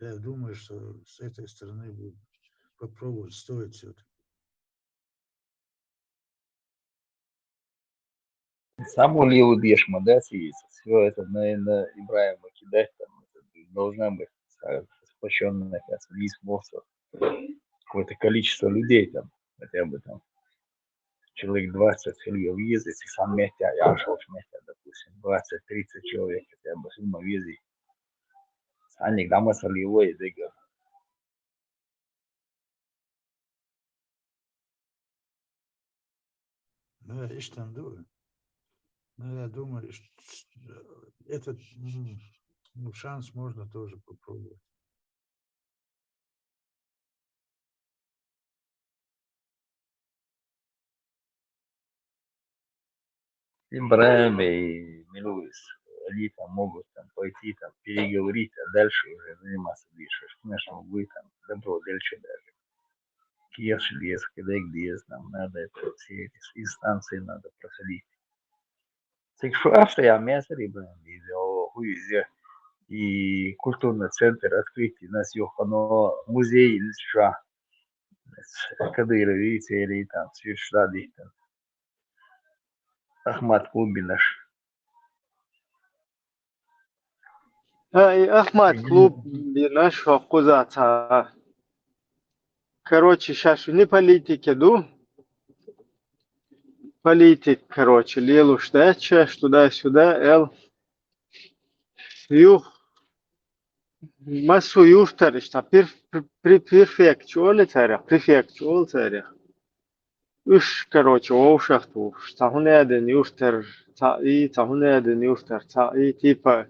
Я думаю, что с этой стороны будет попробовать, стоит все-таки. Саму левую бешма, да, съесть. Все это на Ибраима кидать, там, это должна быть сплощенная, кажется, весь мозг, какое-то количество людей там, хотя бы там, человек 20 Хельга въездит, и сам вместе, а я шел вместе, допустим, 20-30 человек, хотя бы сумма въездит. Они дома солевой, дыга. Ну, я думаю. Ну, я думаю, что этот шанс можно тоже попробовать. Ибраим и Милуис, они там могут там пойти, там, переговорить, а дальше уже заниматься движением. Конечно, будет там добро дальше даже. Киевши лес, когда где там надо это, все эти инстанции надо проходить. Так что я мясо Ибраим, и культурный центр открытий нас Йохано музей Ильича, Кадыра, видите, или там Свершлади, там Ахмат Кубинаш. Ахмат клуб наш кузаца. Короче, сейчас не политики, ду. Политик, короче, лилу штача, туда-сюда, юх, массу юфтариш, та префект, царя. Уж, короче, оушахту, тахуняден юфтар, тахуняден юфтар, типа,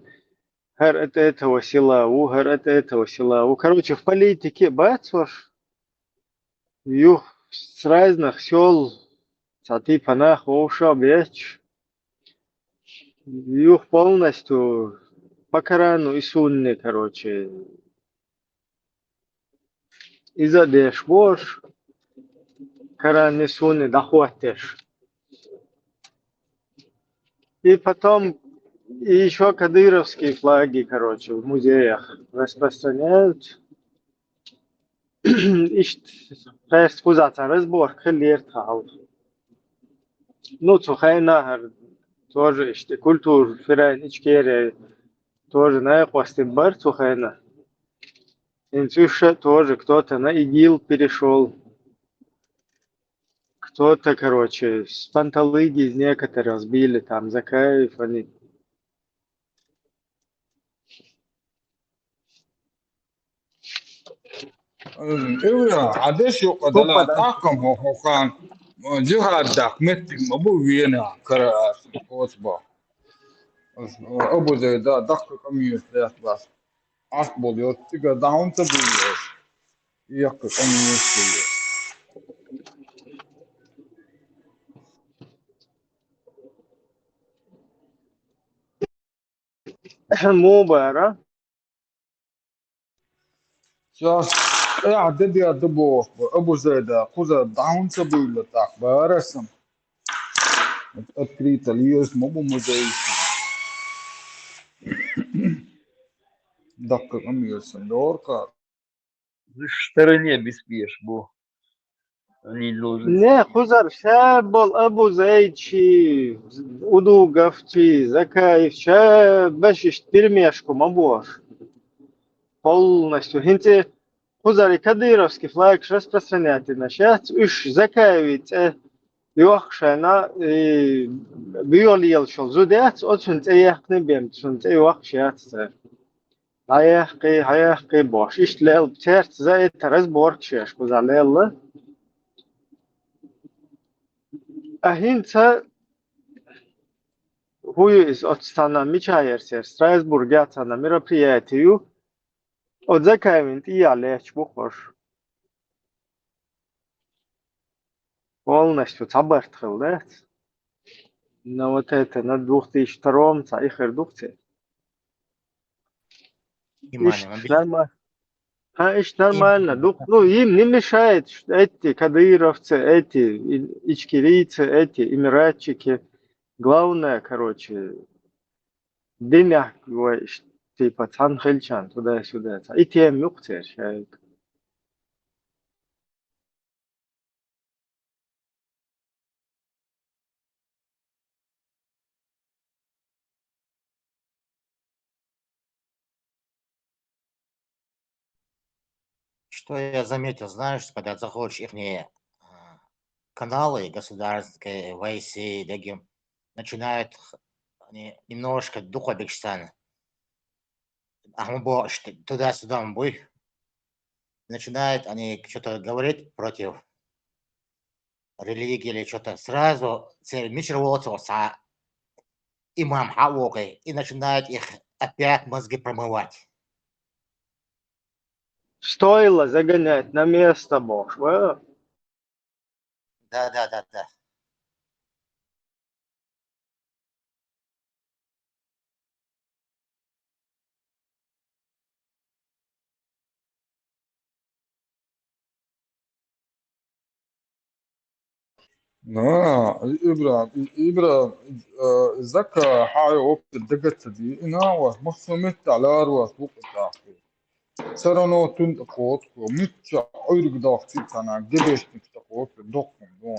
хер от этого села, хер от этого села. Короче, в политике, бацваш, юх, с разных сел, типа, нах, оуша, беч, юх полностью по Корану и Сунне, короче, из-за дешбош, Коран и Сунны дохватишь. И потом еще кадыровские флаги, короче, в музеях распространяют. Ишт кузаца разбор хелертал. Ну, цухайна тоже иште культур фирайн ичкере тоже на хвастебар цухайна. Инцюша тоже кто-то на ИГИЛ перешел. Кто-то, короче, с панталыги из некоторых сбили там за кайф, они. عادش يقدر لا تحكم حقوقان جهة داك متي مبو وينا كرا كوسبا أبو زي دا دك كمية بس أصبح يوتيجا داون تبيه يك كمية مو برا شاف عدد يا دبو أبو زيدا خوذا داون تبيه لتاك برسم أكريت اليوس مبو مزاي دك كمية سندور كار В стороне беспеш, бо они должны не хузар шабол абу зайчи удуговчи закаев ша башиш перемешку мабош полностью хинте хузар кадыровский флаг распространять на сейчас уж закаевить يوخشنا بيوليل شو زودات أتون تيحقني بيم تون تيوخشات هيحقي باش إيش ليل بترت زي ترز بوركشيش كوزاليل أهين هو إز أتستانا ميشاير سير ستراسبورغ ياتانا мероприятию от закаивент и алеч бухош полностью цабартхил, да? На вот это, на 2002-м, их редукции. Ишь, нормально. Ишь, нормально. Ну, им не мешает что эти кадыровцы, эти ичкирийцы, эти эмиратчики. Главное, короче, денег, типа Цанхельчан, туда-сюда. И тем мюкцер, шайк. Что я заметил, знаешь, когда заходишь в их каналы государственные, войсы, дагим, начинают они немножко духобикстан, туда-сюда бой, начинают они что-то говорить против религии или что-то, сразу мичроводство имам Хавокой и начинают их опять мозги промывать. Стоило загонять на место, бог. Да. إبرة ذكر حاجة وقت الدقة دي إنها ومحسومة على أروس وقت سرنا تند قوت ومتى أيرك داختي أنا جبش نفتقوت دقم دون.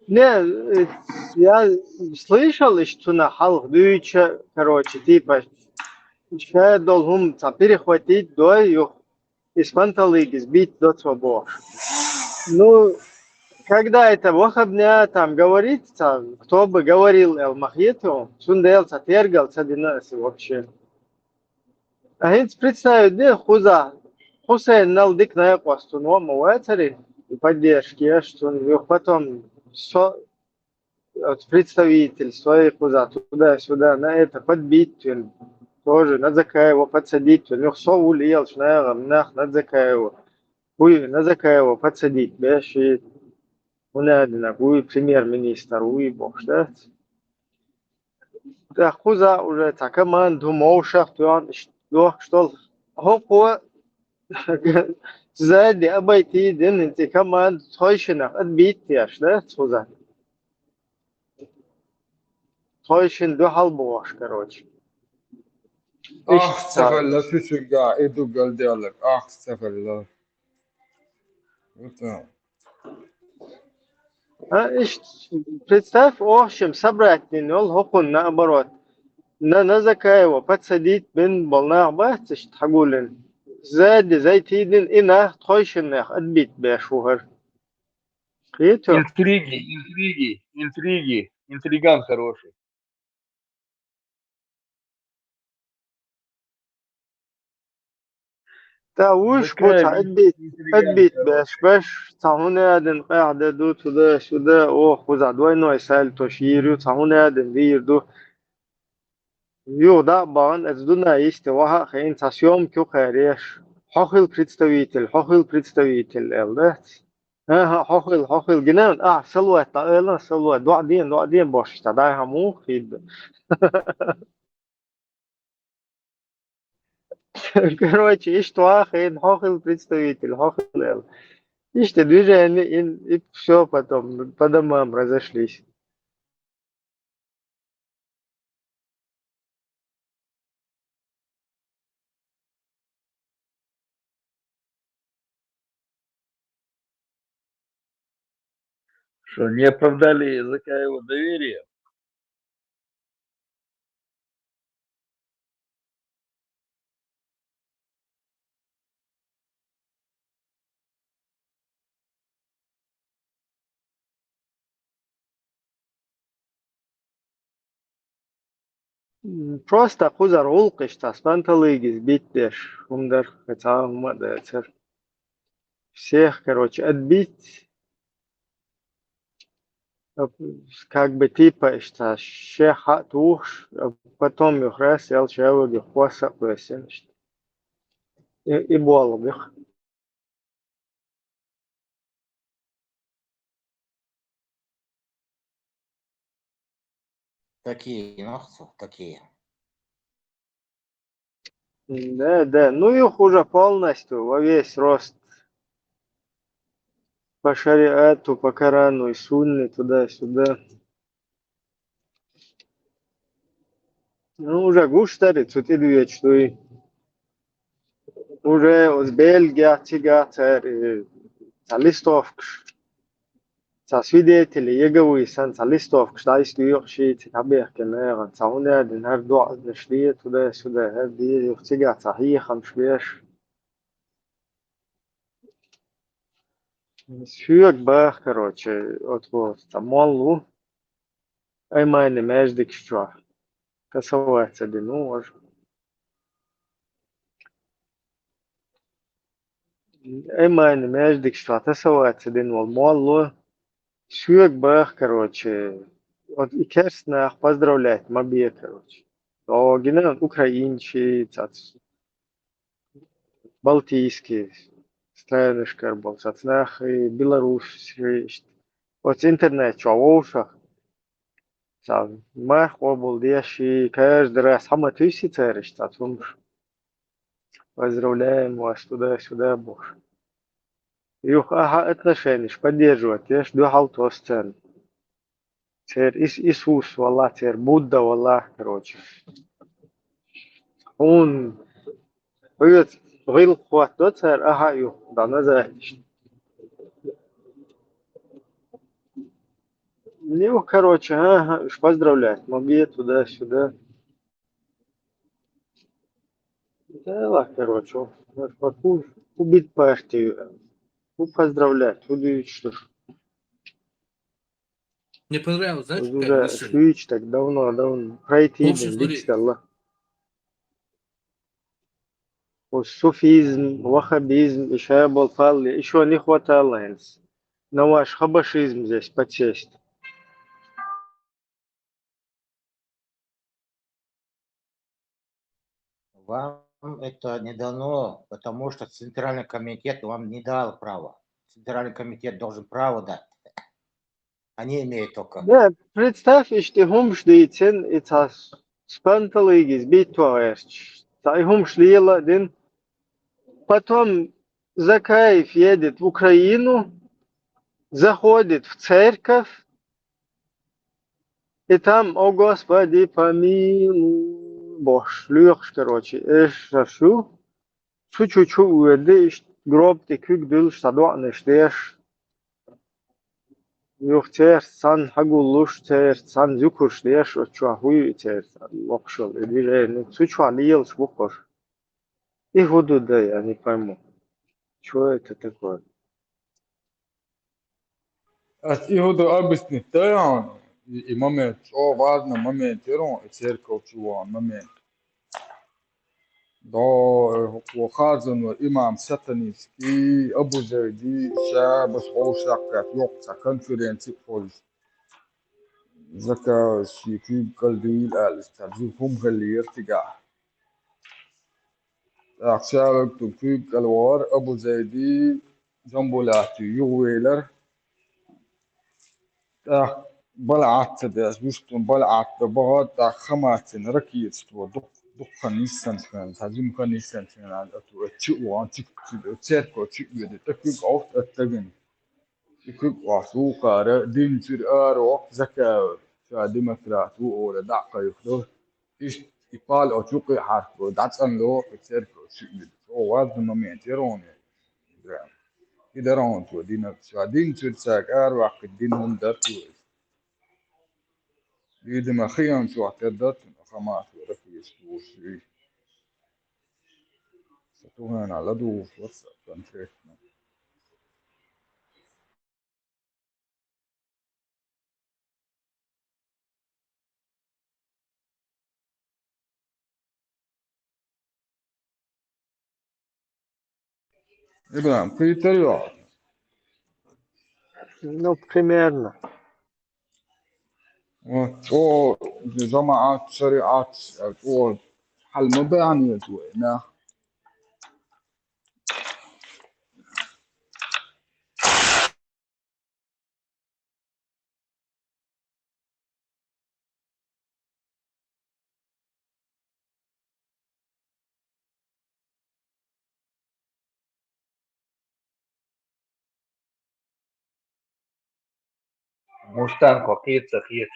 Не, я слышал, что на халдуюча, короче, типа, что должен перехватить до их из панталыги, сбить до свободы. Ну, когда это выходня, там говорит, там, кто бы говорил Эл-Махиту, Сундел Сатергал, Садинаси вообще. А хинц представить, где Хуза, Хусейн Налдик на Эквасту, но Муэцари, и поддержки, что их потом представитель своих Хуза туда-сюда, на это подбить, тоже, на Закаева подсадить, у них сову лил, шнайгам, на Закаева. Уй, на Закаева подсадить, беши, унадина, уй, премьер-министр, уй, бог, да? Да, Хуза уже так команду Моушах, что Хопо сзади обойти, эти команду Тойшинах отбить, да, Хуза? Тойшин до halboş, короче. Seferler tüsünga edu geldiler. Seferler. Это. Представь, в общем, собрать нол хокун наоборот. На Закаева подсадить бен болнах бахтиш тхагулин. Сзади зайтидин и на Тойшинах отбить бешугар. Хитер. Интриги. Интриган хороший. تا وش Закаев قطع интриган أدبيت хороший. باش تعهون آدن قاعدة دو تدا شدا أو خوزع دوای نوع سال تشيريو تعهون آدن دير دو يو دا بان از دو نايست وها خين تاسيوم كيو خيريش حخل представитель элдет ها حخل جنان سلوات تا سلوات دو عدين باش تداي همو خيد короче и что хин حخل представитель حخل Ишь движение, и все потом по домам разошлись. Что, не оправдали Закаева доверие? Просто хузар улкыш таспанталыгиз биттеш. Умдар хотя мадацер. Всех, короче, отбить. Как бы типа, что шеха туш, потом их раз, ел чевоги хвоса плесен. И болом их. Такие, ну, такие. Да. Ну их уже полностью во весь рост. По шариату, по Корану и Сунне, туда-сюда. Ну, уже гуштари, тут иду я чтуй. Уже с Бельгия, тигатер, листовкш. Sa свидетели Jegovi san sa listovk stais gyuchi tabeh kemer sa hona den har do de shliet tуда сюда har di tiga صحيح am shwesh швек бах короче от вот там молу ай майне междик что касается денуж ай майне междик что касается денуж молу швек бах короче вот и керстнах поздравлять мобе короче о гена украинчи Балтийские страны шкарбал, сацнах и Беларусь, вот интернет, что ушах, сам мах обл деши, каждый раз, хама тысячи царишь, сацумш, поздравляем вас туда-сюда, бог. Юх, ага, отношения, поддерживать, я жду халтос цен. Цер Иисус, валла, цер Будда, валла, короче. Он, говорит, хват, то цер, ага, юх, да, назад. Ну, короче, ага, уж поздравлять. Могли туда-сюда. Да, ладно, короче. Убить партию. Поздравлять. Буду что ж. Мне понравилось, знаешь, Вот какая уже мысль? шлюч так давно. Пройти В общем, день, смотри, лично. Вот суфизм, ваххабизм, еще был фалли. Еще не хватало. На ваш хабашизм здесь подсесть. Вам это не дано, потому что Центральный комитет вам не дал права. Центральный комитет должен право дать. Они имеют только. Да, представь, что хумшдейцен, это спанталыгис, битваерч. Тай хумшлила, дин. Потом Закаев едет в Украину, заходит в церковь, и там, о Господи, помилуй, Бож, лёгш, короче, шашу, чу-чу-чу уедешь, гроб ты кюк дыл, штадуанеш, деш, юх цер, сан хагулуш цер, сан зюкуш, деш, чуа хуй цер, локшол, и движение, чу-чуа лил, швухош. И воду да, я не пойму, что это такое. I hodu abisni tajan i moment o važno moment jeron i cerkov čuvan moment. Do وخازن والإمام ساتانيسكي أبو زيدي شاب صوشاكات يوقتا كونفرنسي فوز زكا شيكي قلبي الأستاذ هم اللي يرتقى أخشاب تنفيق الوار أبو زيدي جنبو لاتي يويلر بلعت داس وشتون بلعت ببغاد تا خماتن ركيت تو دقا نيسان كان تازم كان نيسان كان على تو تشو عن تشيركو تشو يد تكوك اوف التجن تكوك واسو قارا دين تر ارو زكا شا ديمقراط ولا دعقا يخدو ايش يقال او تشوقي حرف دعس ان لو تشيركو تشو يد او واز مومنت يرون يدرون تو دينا شا دين تر ساك ارو دين هم درتو يدم أخيرا شو اعتدت خمات ورفيس وشي ستوهن على دو وصل كونفليكت إبراهيم في تريوع Ну, примерно. و جماعات شريعات و حل مبانية وإنا Мустанг, окей, цахет.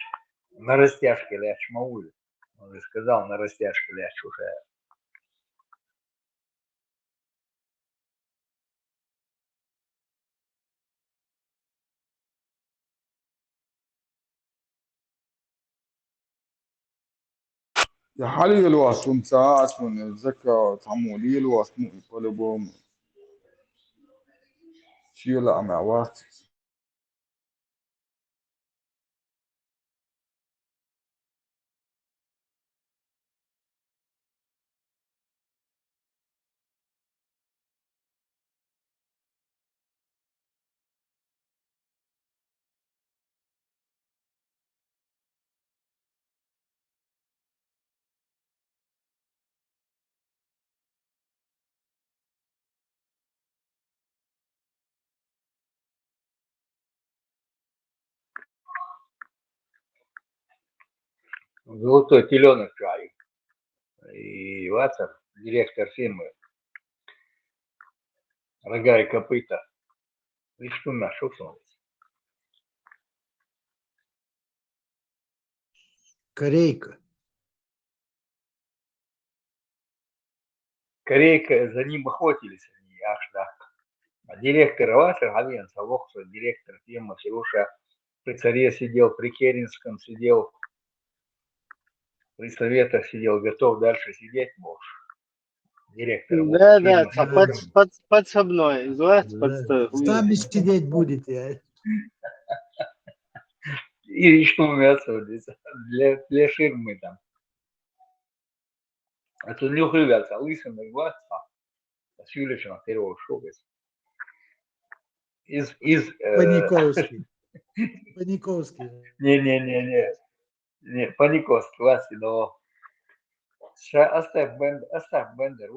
На растяжке ляж мауль. Он и сказал на растяжке, ля, чужая. يا حالي الواسط ساعات من الزكاة تعمولي الواسط مو يطلبهم شيء مع واسط Золотой теленок чай. И Ватсон, директор фирмы «Рога и копыта». И что нашел он? Корейка. Корейка, за ним охотились они, ах да. А директор Ватсон, Гален Салохса, директор фирмы Фируша, при царе сидел, при Керенском сидел, при советах сидел, готов дальше сидеть можешь. Директор Да, фирмы да, Фируша. подсобной, называется Да. подсобной. Сами сидеть будете, а? И что мясо для ширмы там. А то не хрювятся, лысым и глаза. А сюлечем первого шубес. Из Паниковский. Паниковский. не, Паниковский, Васи, но оставь Бендер,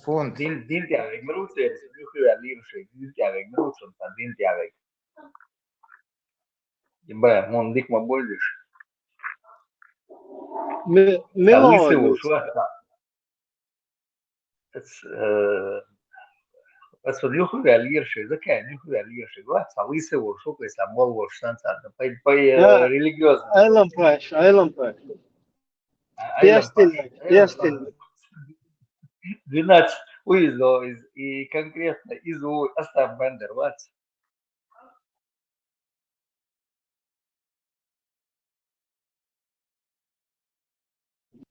Фунт. Динтявик, Мруцер, Нюхря Лирши, Динтявик, Мруцер, Динтявик. Ибо, он дикма больше. А лысый Мелодус. уж, Alltså Njuhurja Lirši, zakaj Njuhurja Lirši? Glasa Lisevo šukaj sa Molvo štanca, pa je Ja, religiozno. Aylan Paş. Ajlan Paš. Пестельный. 12 уездов и конкретно из Остап Бендер, Вац.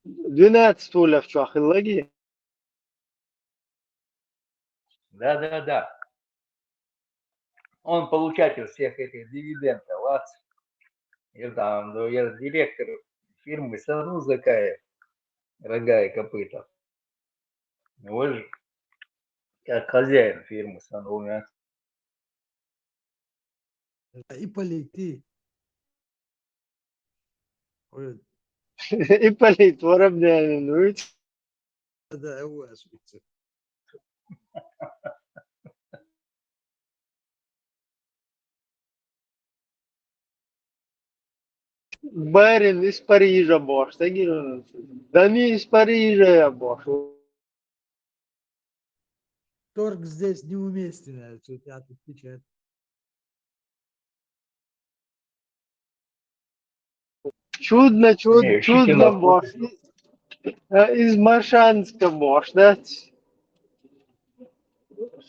Двенадцать стульев чахиллаги. Да. Он получатель всех этих дивидендов, Вац. Я там, ну, я директор фирмы Санру Закаев, Рога и копыта. Вот же, как хозяин фирмы Санру. И полети. Ой, Ипполит Воробьянин. да, у вас. Барин из Парижа бош. Да не из Парижа я бош. Торг здесь неуместен, а что тебя тут печать. Чудно, Не, чудно Щекинов. бош. Из Маршанска бош, да?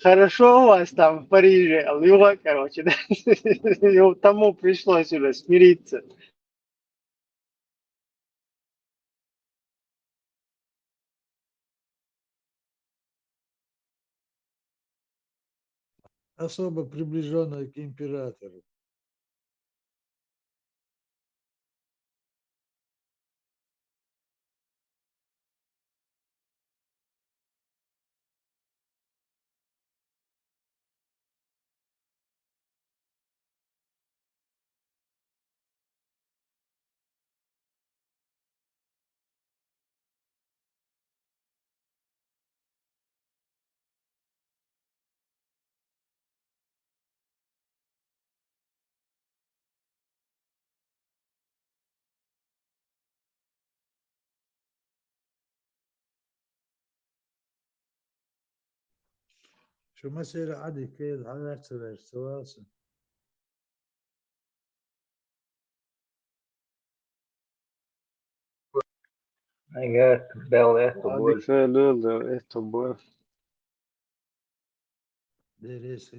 Хорошо у вас там в Париже, Аллилуйя, короче, да? И вот тому пришлось уже смириться. Особо приближенная к императору. شو مسيرة عادي كده على سواسة. Ага, бел это Adik боль. söylüyordu, esto bu. Deresi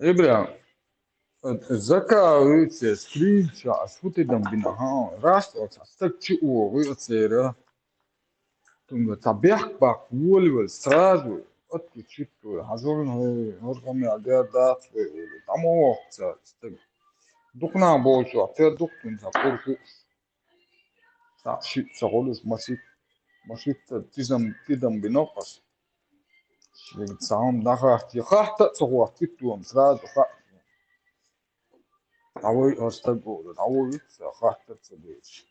Ибрям, зака выйти скринча, сфутидам бинаха, раз от стакчу выцера, тунга табях бак вольвел сразу, отключитку, хазорн хоргами агадат, тамо стак. Духна больше, а ты духтун за порку, sa shit sa rolus masit тидам бинокас. Сам нахах я хахта цогуа титуам сразу ха. Авой остагу, авой хахта цогуш.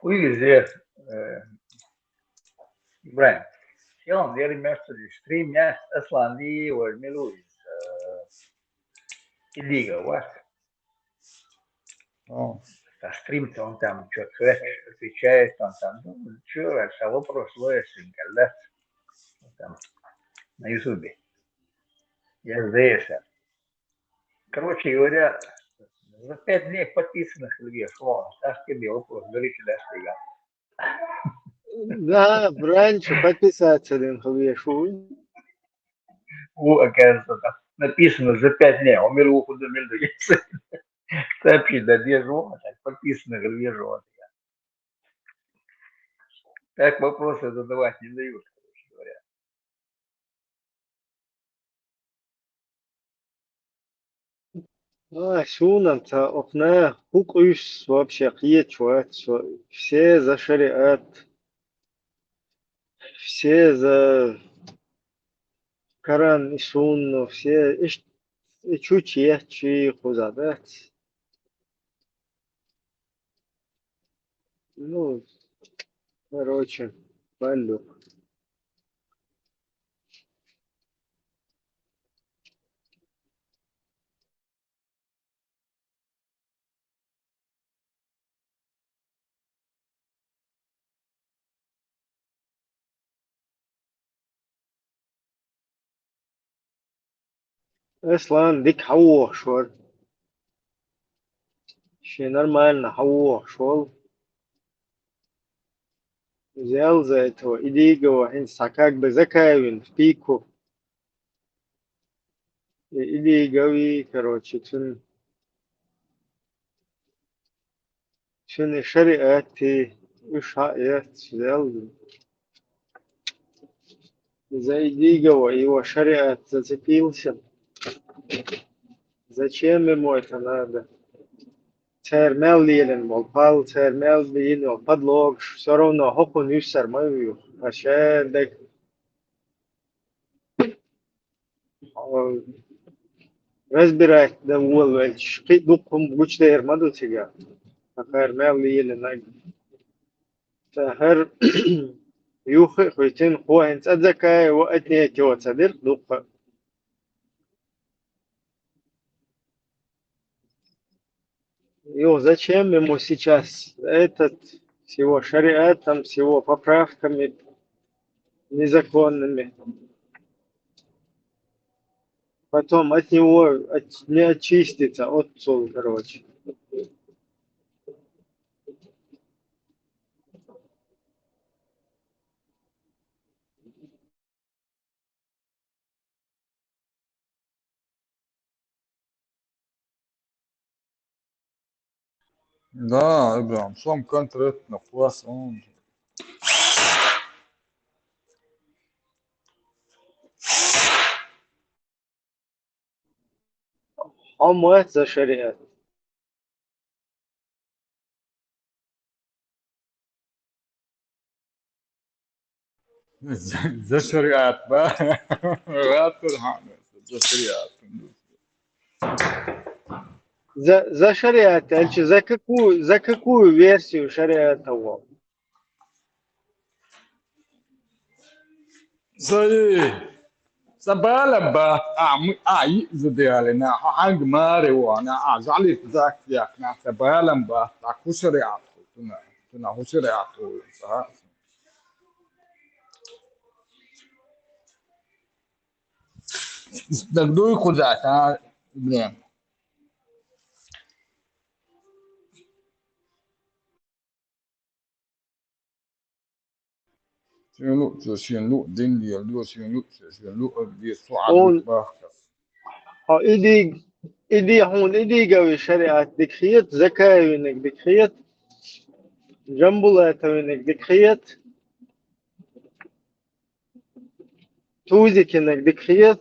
Хуйзе, Ибрahim. Selam diyelim mesajı. Stream ya aslan değil var milu illegal what? А, Стрим он там что-то отвечает, он там, ну, что, вопрос лоесен, когда там на Ютубе. Я здесь. Короче говоря, за 5 дней подписанных людей шло. Так тебе вопрос, говорите, да, стига. Да, раньше подписаться один хлешу. Оказывается, там написано за 5 дней, а мир ухода между сообщить, да, где живот, так подписано, где живот. Так вопросы задавать не дают, короче говоря. А, шунам-то окна, хукуш вообще қиет, все за шариат, все за Коран и Сунну, все чуть чи хузадат. Ну, короче, палю. Эслан дик хауа швар. Ще нормально хауа швал. Взял за этого Идигова, инста как бы закаивин в пику. Идигови, короче, чун шариаты, ушаят, взял. За Идигова его шариат зацепился. Зачем ему это надо? цермел лилен, волпал цермел лилен, подлог, все равно хоку нюсер мою, ашедек, разбирать да волвельч, дукум гучдер маду тига, цермел лилен, هر يوخ خويتين خوين تذكى وقتني كيو تصدر دوق зачем ему сейчас этот с его шариатом, с его поправками незаконными? Потом от него не очистится отцу, короче. Да, Ибрам, сам конкретно класс он. Он мать за шариат. ده شريعات بقى لا ترحم ده شريعات За шариат, за какую версию шариата его? صحيح سبالة بقى زدي علينا حق ماري وانا زعلت ذاك ياك نا سبالة بقى تاكو شريعات تنا هو شريعات صح تقدروا يقول ذاك ابراهيم شنو دين دي شنو دي صعب بقى إدي هون إدي قوي شريعة دكخيت زكاة وينك دكخيت جنبولات وينك دكخيت توزك إنك دكخيت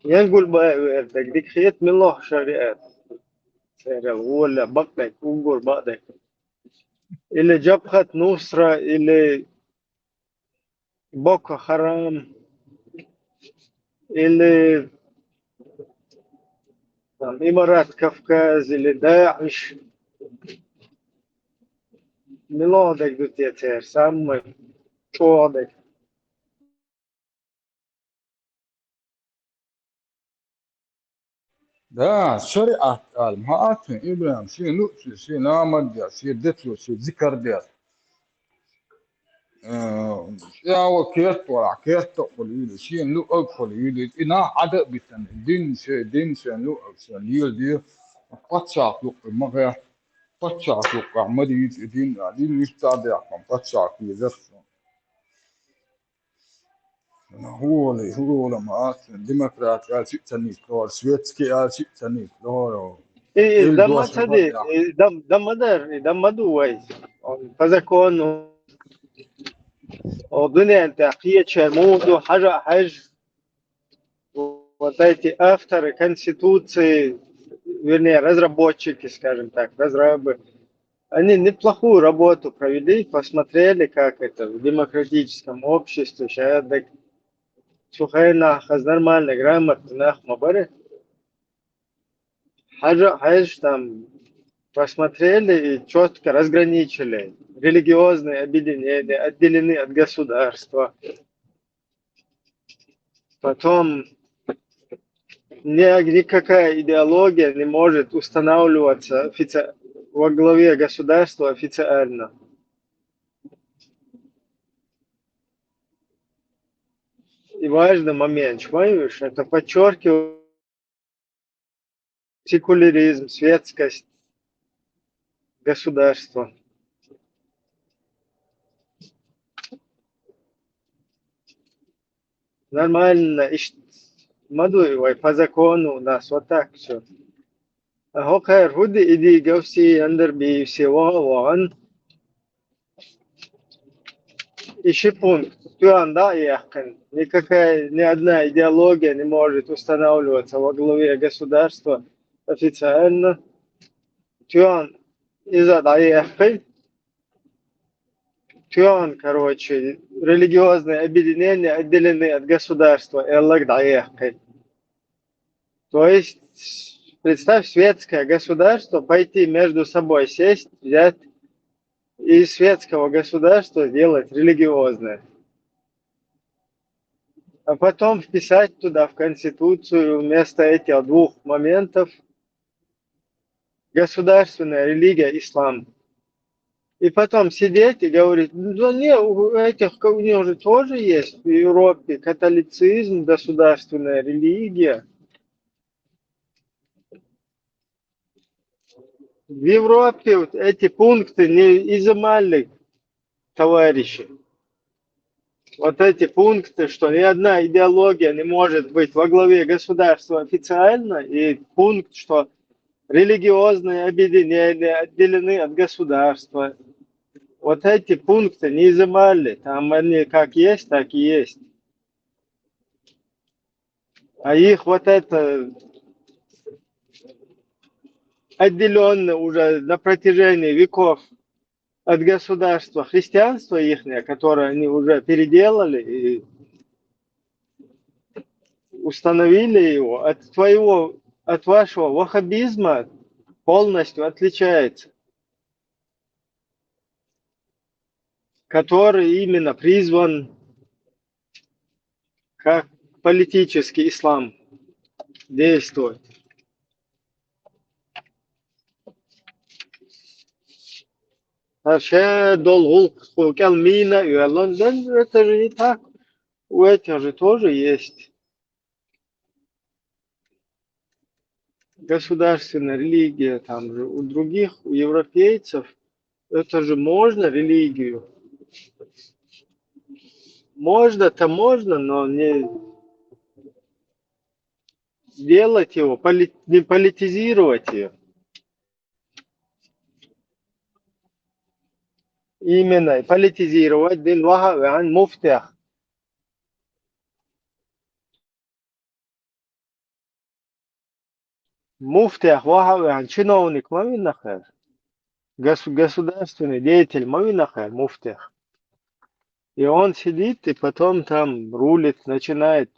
ينقول بقى ويردك دكخيت من الله شريعات سير ولا بقدك وقول بقدك اللي جبهة نصرة اللي بوكو حرام اللي إمارات كفكاز اللي داعش ملودك دوتيتر سامي شوادك ده شريعة المهات إبراهيم شيء نامد شيء دتلو شيء ذكر ديال يا وكيرت ولا كيرت قليل شيء نو قليل إنا عدد بسن دين شيء نو قليل دي قطعت لق مغير قطعت لق عمدي دين يستعد يحكم قطعت في ذس هو لما ديمقراط قال شيء تاني كور سويتسكي قال شيء تاني كور إيه il ده doit ما se تدي battre. ده مدر ده مدو ويز فزكون ودنيا انت حقيقة شرموت وحاجة حاج وتأتي أفتر конституции, вернее, разработчики, скажем так, они неплохую работу провели, посмотрели, как это в демократическом обществе, сейчас сухая нормально, грамотно, мабары, حاجة там посмотрели и четко разграничили. Религиозные объединения отделены от государства. Потом никакая идеология не может устанавливаться во главе государства официально. И важный момент, понимаешь, это подчеркивает секуляризм, светскость государства. Нормально, мадуевой по закону у нас вот так все. هو خير هودي إدي قوسي أندر بي سوا وان إشي пункт. Да, яхкан. Никакая, ни одна идеология не может устанавливаться во главе государства официально. Тюан из-за доехать. Тюан, короче, религиозные объединения отделены от государства. Эллак доехать. То есть, представь, светское государство пойти между собой сесть, взять и из светского государства сделать религиозное. А потом вписать туда в Конституцию вместо этих двух моментов государственная религия ислам. И потом сидеть и говорить, ну не, у этих, у них же тоже есть в Европе католицизм, государственная религия. В Европе вот эти пункты не изымали, товарищи. Вот эти пункты, что ни одна идеология не может быть во главе государства официально, и пункт, что религиозные объединения отделены от государства. Вот эти пункты не изымали. Там они как есть, так и есть. А их вот это отделенно уже на протяжении веков от государства христианства ихнее, которое они уже переделали и установили его, от вашего ваххабизма полностью отличается, который именно призван как политический ислам действовать. Вообще долгул мина и Лондон, это же не так. У этих же тоже есть государственная религия, там же у других, у европейцев, это же можно религию. Можно-то можно, но не сделать его, не политизировать ее. Именно политизировать дин ваха муфтях. Муфтях ваха чиновник мавинахер. Государственный деятель мавинахер муфтях. И он сидит и потом там рулит, начинает,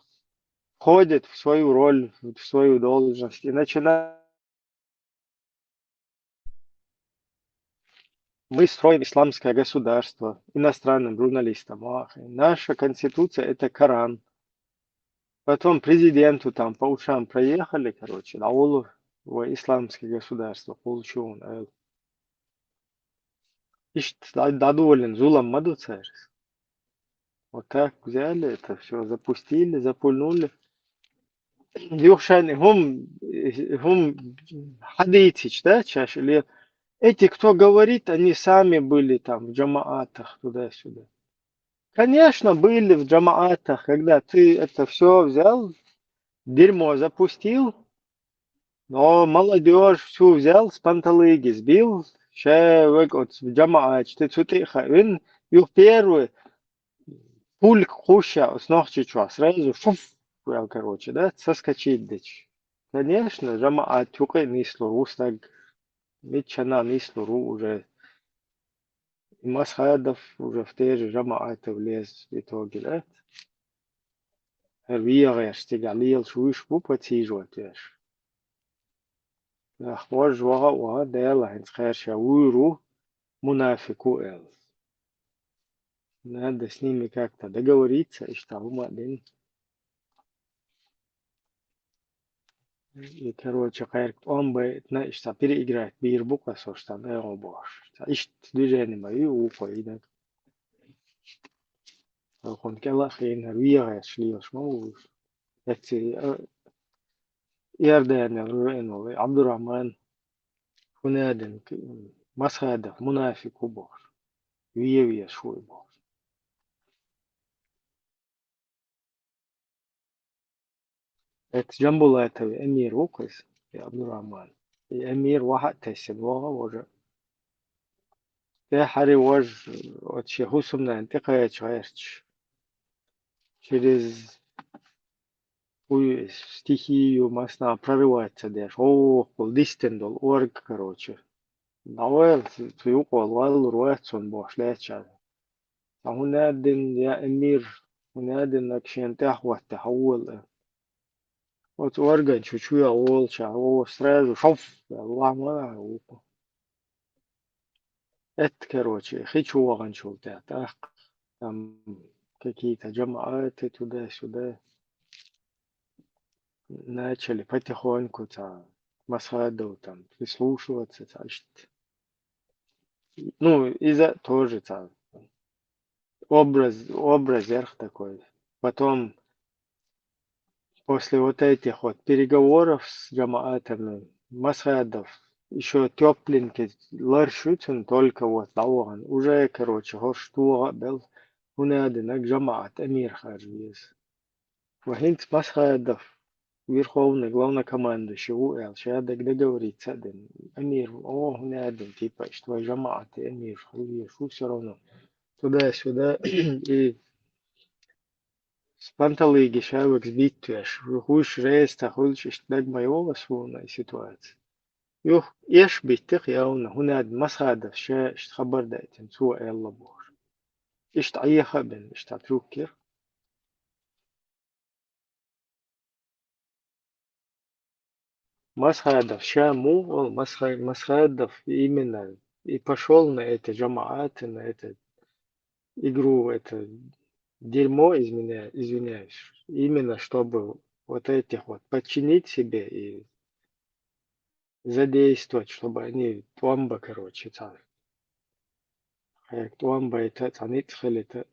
входит в свою роль, в свою должность и начинает. Мы строим исламское государство иностранным журналистам. Ах, наша конституция это Коран. Потом президенту там по ушам проехали, короче, аулу в исламское государство получил он. Ишь, доволен, зулам мадуцерис. Вот так взяли это все, запустили, запульнули. Юхшани, хум хадитич, да, чаще, или эти, кто говорит, они сами были там в джамаатах туда-сюда. Конечно, были в джамаатах, когда ты это все взял, дерьмо запустил, но молодежь всю взял с панталыги, сбил, шевек от джамаат, ты цутиха, он их первый пульк хуша с ногчича, сразу фуф, короче, да, соскочить дичь. Конечно, джамаат тюкай нислу, устаг, митчана нислу уже. Масхадов уже в те же джамааты влез в итоге, да? Hervierst die Galil Schuisch Pupatijotjes. Ахваж вага вага дела хэнсхэрша уйру мунафику эл. Надо с ними как-то договориться, и что один. И, короче, он бы, знаешь, переиграть бир буква, что там, эго бош. Ишь, движение мои ухо, и так. Он келахин, hervierst шлиош, мовуш. Это Иордания, Абдурахман, Хунадин, Масхадов, Мунафик убор. Виевия шуй бор. Это Джамбула это эмир укыс, и Абдурахман. И эмир вахат тесен, вага уже. Те хари вож, от шехусумна антикая чаерч. Через стихию масна прорывается деш. О, дистендол, орг, короче. نوال تيوق والله رواتسون بوشلاتشا هنادن يا أمير هنادن أكشين تحوى التحول وتورجن شوية أول شهر ستريس وشوف الله ما هو اتكروتشي خيشو وغن شو تحت تم كيكيتا جماعات تدا سودا начали потихоньку مسخادو там прислушиваться, ну, из-за тоже образ верх такой. Потом, после вот этих вот переговоров с джамаатами, масхадов, еще тепленький, ларшутен только вот лауган, уже, короче, горштуга был, هنادنك جماعة أمير خارجيز وهنت مسخادов верховный главнокомандующий УЛ, شهادك договориться цаден, Эмир, о, هنادن, типа, что جماعة Эмир, шо все равно, туда-сюда, и спанталыги шавек сбиттуеш, хуш рейс тахульш иштдаг моего свона ситуация. Юх, еш биттих яуна, هناد مسخادف شا اشت خبر دايتن, سوء يلا بور. اشت أي خبن, اشت عتروكر. مسخادف شا مو, مسخادف именно, и пошел на это джамаат, на это игру, это дерьмо, извиняюсь, именно чтобы вот этих вот подчинить себе и задействовать, чтобы они Туамба, короче, Туамба это они цели это.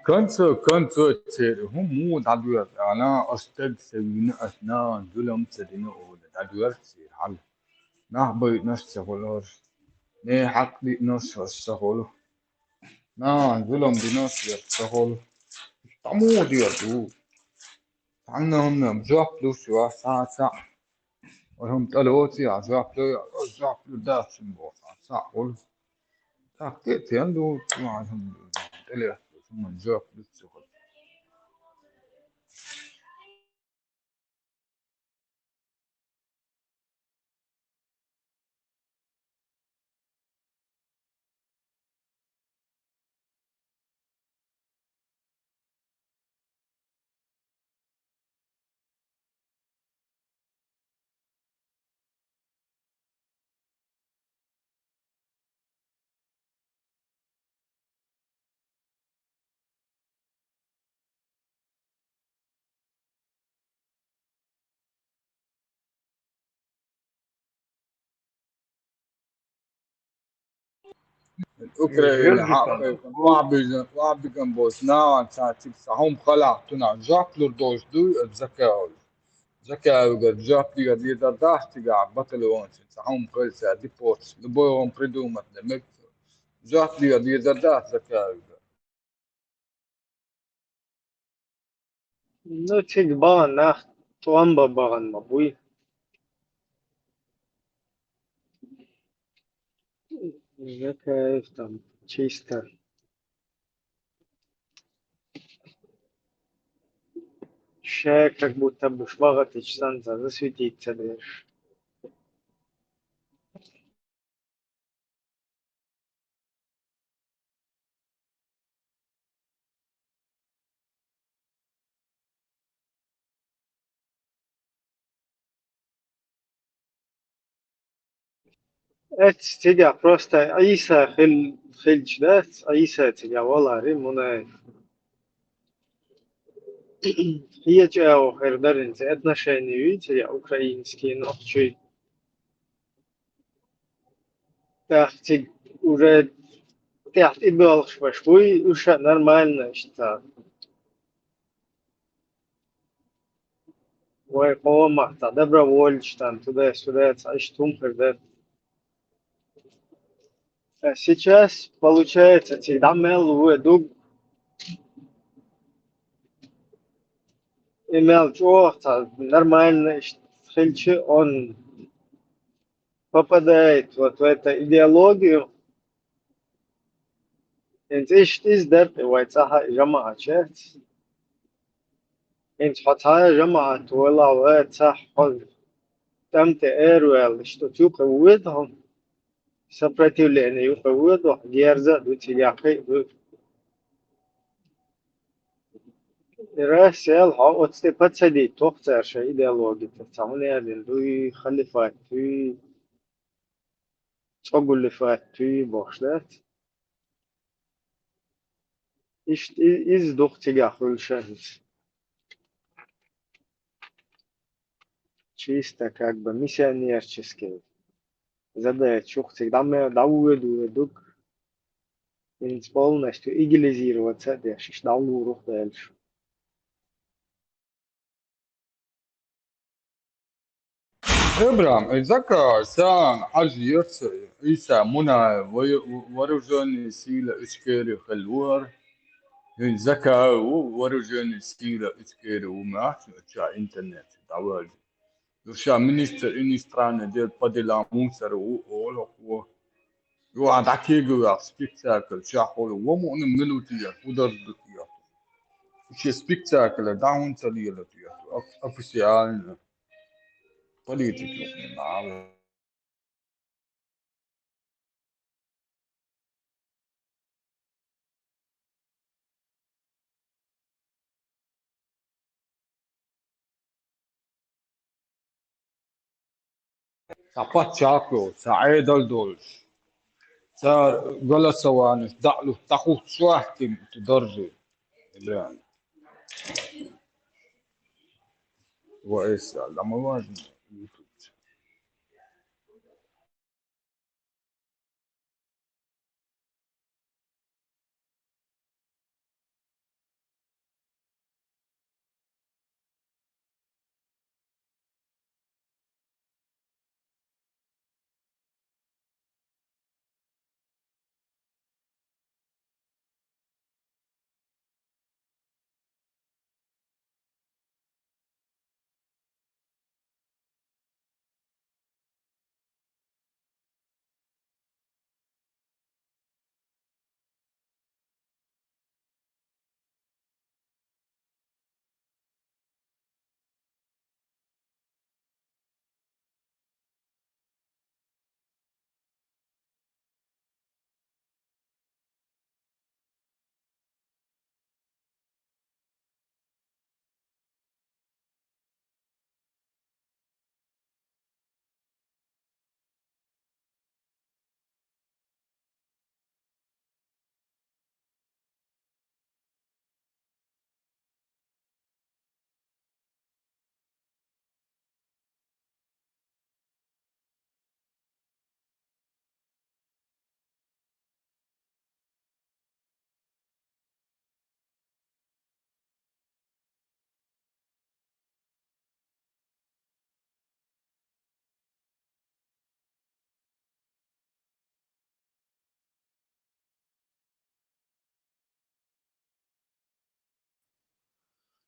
كنت هم مو تعدوير أنا أستاذ سوينا أثناء ظلم سدينا أول تعدوير سير حل نحبي نشتغل نه حقي نشتغل نا ظلم بنشتغل تعمو ديرتو عنا هم جاب لوسوا ساعة وهم تلوتي جاب لو داش نبوس ساعة قول تحكيت يندو معهم تلي ثم جاب لوسوا أوكرانيا حق وعبي كان بوسنا ساعتي سهم خلع تنا جاكلور دوش دو الزكاة زكاة وقد جاكلي قد يدرداش تقع بطل وانس سهم خلصة دي بوتس لبوهم بريدومت لمك جاكلي قد يدرداش زكاة Ну, тик баган нах туамба баган мабуй. Какая там чисто. Ща как будто бы швагат станция засветиться дверь. Это тебя просто Аиса хильч, да? Аиса тебя вала римуна. Я тебя хердаринцы отношения видите, я украинские, но чуть так уже так и был швой, уже нормально что. Ой, по-моему, добровольч там туда-сюда, а что хердар. Сейчас получается, всегда мел дуг имел чего-то нормально, хильчи он попадает вот в эту идеологию. انت ايش تزدر ويتها جماعة شات انت حطها جماعة ولا ويتها حظ تم تأرويل اشتو تقودهم сопротивление يقودوا جيرزا وتلاقي راسل ها اتستفاد سدي تختار شيء إيديولوجي تتعامل يعني دوي خلفات دوي تقول لفات دوي بوشلات إيش إز دخت جاخل شهر чисто как бы миссионерческий задать чухтик даме дауэду дук полностью идеализироваться дешиш дауру дальше. إبراهيم اتذكر سان حج يرسل عيسى منى ورجوني سيلة إشكيري خلور يتذكر ورجوني سيلة إشكيري وما شا إنترنت دعوال شا منيستر إني سترانا ديل بدي لا موسر و يو عند عكيجو سبيكتاكل شا حول ومؤمن منو تيات ودر تيات شي سبيكتاكل داون تليلة تيات أوفيسيال بوليتيكو Sapat Chaco, sa Idol Dolce, sa Gola Sawanis, Daklu, Taku Swahtim, to Dorje, Ibrahim. وإيش لما واجد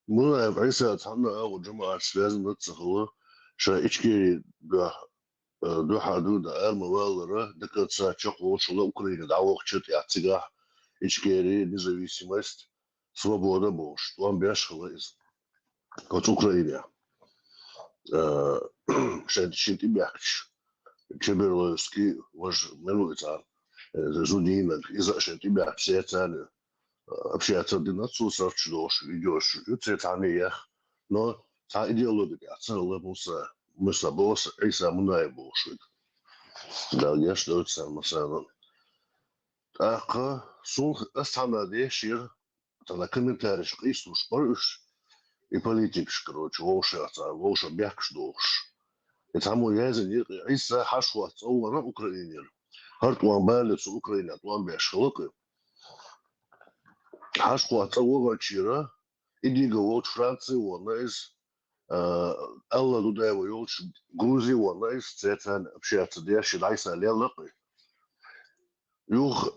Muna Isa Tana or Jama Svazan Nutsahua, Sha Ichki, do Hadu, the Almawala, the Katsa Choko, Shalokri, the Awakchit Yatiga, Ichkeri, Nizavisimus, Svoboda Bosch, one Bashal is got Ukraine. Shed Shitty Batch. Cheberlovski was Melvita, the Zudin, and Isa Shitty Batch, Setan. Общаться динацусов чдош, идешь, юцетания, но та идеология, целая муса босс, и самуная бошит. Да, я что это сам масана. Аха, сун останаде шир, тогда комментарий, и слуш, парыш, и политик, короче, волша бяк ждош. И тому я за них, и са хашва, на Украине. Харт уан балец Украине, уан бяшхлока. Хашва, чира, иди говорит Франции, он из Алла туда его юлч Грузии, он из цветан общается, где считается лелапы. Юх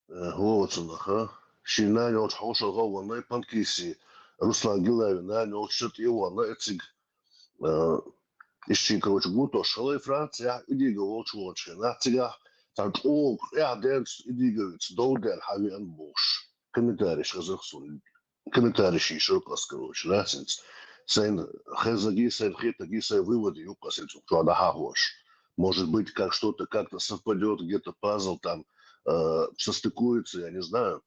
вот он, ха. Шина юлч хоша го, он и панкиси. Руслан Гилаев, на юлч шит его, он этих ищи, короче, гуто шалай Франция, иди говорит чувачи, на тебя там о, я дэнс, иди говорит, доудер, хави анбош. Комментарий сказал, комментарий еще раз, короче, да, sein хезаги, sein хитаги, sein выводы, юкасен, что да хавош. Может быть, как что-то как-то совпадет, где-то пазл там состыкуется, я не знаю.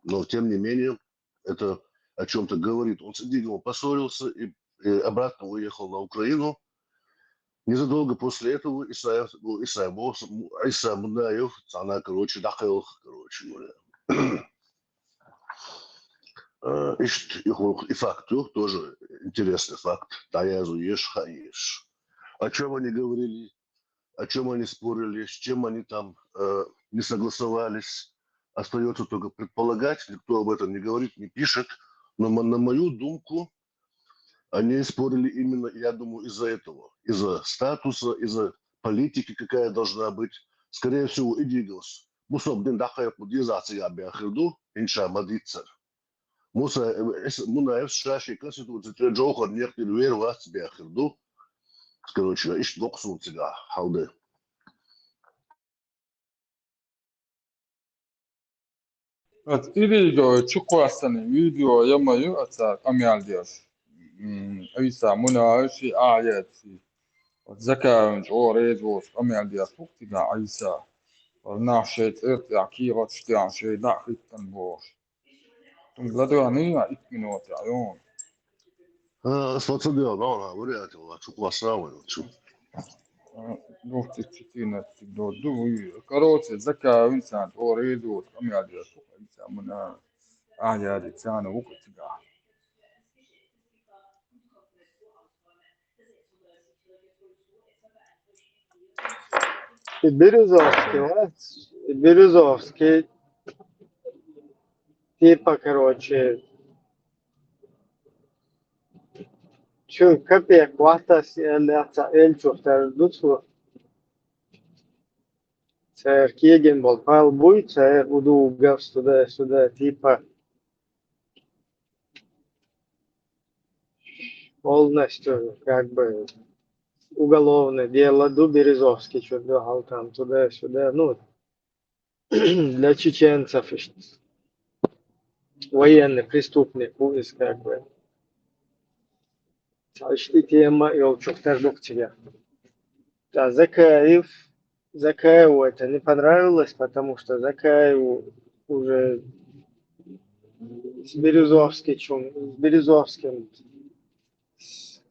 Но, тем не менее, это о чем-то говорит. Он с Идиговым поссорился и обратно уехал на Украину. Незадолго после этого Иса Мунаев, она, короче, дахал, короче говоря. И факт, тоже интересный факт. Таязу ешь, хаешь. О чем они говорили, о чем они спорили, с чем они там не согласовались. Остается только предполагать, никто об этом не говорит, не пишет. Но на мою думку, они спорили именно, я думаю, из-за этого. Из-за статуса, из-за политики, какая должна быть. Скорее всего, Идигос. Мусобдин дахая пудизация бяхирду, инша мадицер. Муса Мунаев шаши конституция Джохар некоторые веру вас бяхирду. Короче, ищ доксун цыга, халды. At video çıkmasını video yamayı atar ameliyat. Aysa münaaşi ayeti. Zaka orez vos ameliyat tuktiga Aysa. Nahşet irtiya kirat ştiyan şey dahitten boş. Tungladani ya 2 minut ayon. Смотрел, да, она вряд ли, чукла сравнивал. Dohti çitine do Короче, zaka insan orez vos ameliyat. Aysa münaaşi ayeti sana uktiga. Березовский, вот. Березовский, типа, короче, чё, копеек, ватас, эльчуфтар, дуцу, цер кеген был, пал буй, цер уду гав сюда, типа, полностью, как бы, уголовное дело, Березовский, что-то там, туда-сюда, ну, для чеченцев, военный преступник, как бы. Почти тема Елчуктар Духтига. Да, Закаеву это не понравилось, потому что Закаеву уже с Березовским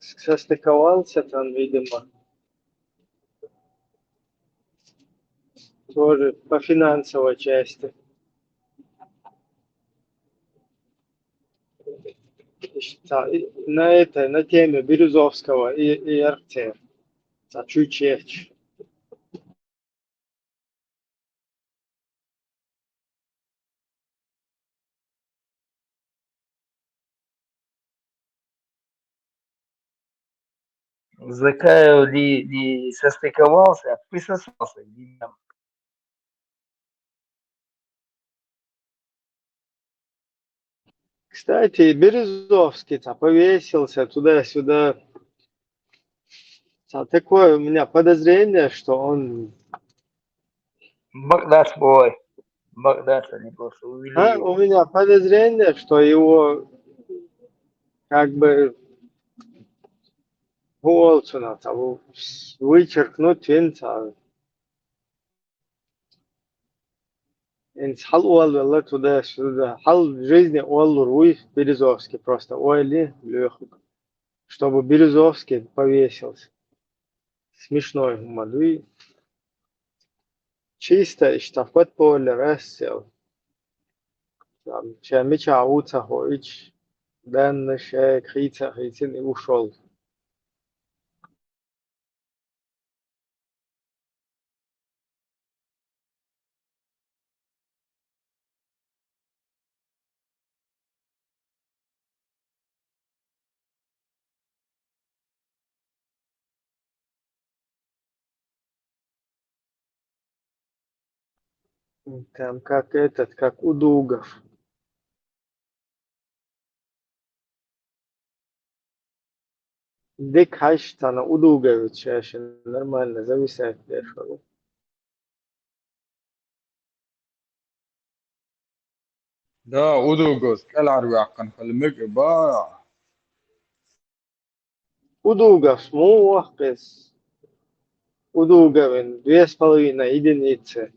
состыковался там, видимо, тоже по финансовой части. На теме Березовского и РТ. Чуть-чуть. Закаев не состыковался, а присосался. Кстати, Березовский-то повесился туда-сюда. Такое у меня подозрение, что он... Багдад свой. Багдад они просто увели У его. меня подозрение, что его как бы Голцуна того вычеркнуть винца. Инс хал уалла туда-сюда. Хал в жизни уаллу руй Березовский просто. Уайли лёху. Чтобы Березовский повесился. Смешной мадуи. Чисто штафет поле рассел. Там чамича ауца хоич. Дэн шек хица хицин и ушел. Там как этот, как у Дугов. Дик Хаштана у Дуговича еще нормально зависает дешево. ده ودوغوس كالعربي كان خلمك با У Дугов смуахкес. У Дуговин 2,5 единицы.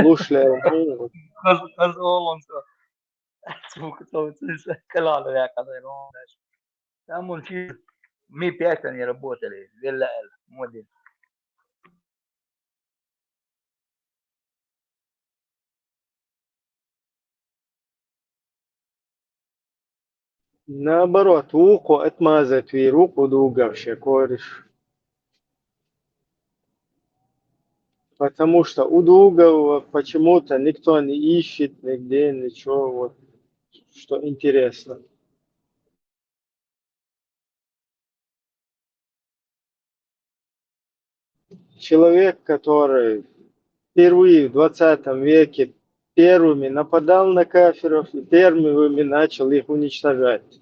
Лушлер му. Kız oğlum كالعادة يا كذا تعمل شيء مي بيعتن يربوت لي لا موديل Наоборот, уку отмазать и руку Дуговща кореш. Потому что у Дугова почему-то никто не ищет нигде ничего, вот, что интересно. Человек, который впервые в 20 веке первыми нападал на кафиров и первыми начал их уничтожать.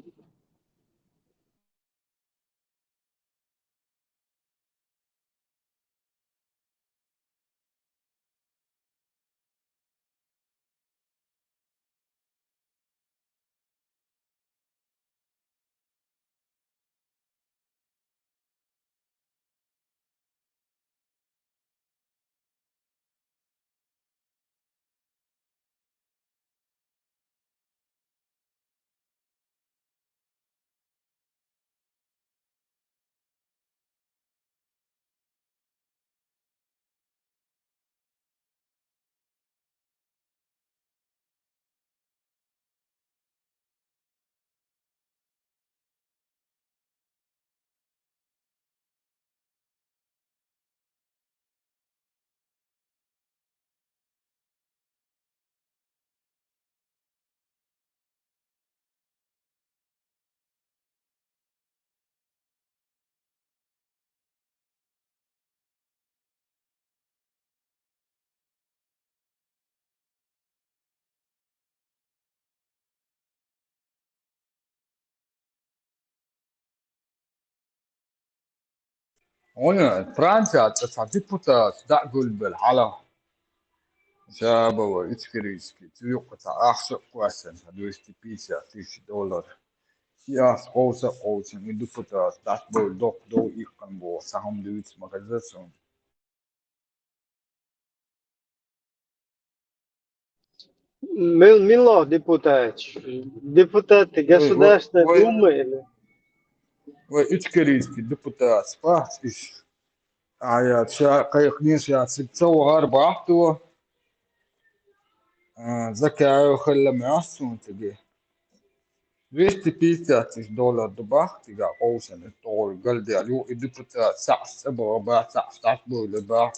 هنا فرنسا تسعة تقول بالحلا شابه وإتكريسكي تيوقع أحسن كويسن هدوستي بيسا $50 يا قوسا يدو بطا تقول دو إيقان بو سهم دويت مغزسون Мило, депутат. Депутаты Государственной Думы или وإتكريسكي депутат спас إيش آيات شا قيقنيش يا سبتسو أربعة تو زكاة وخلى معصون تجي $250 دباغ تيجا قوسن الطول قلدي عليو إدبتا سعس سبا با سعس تعبو لبا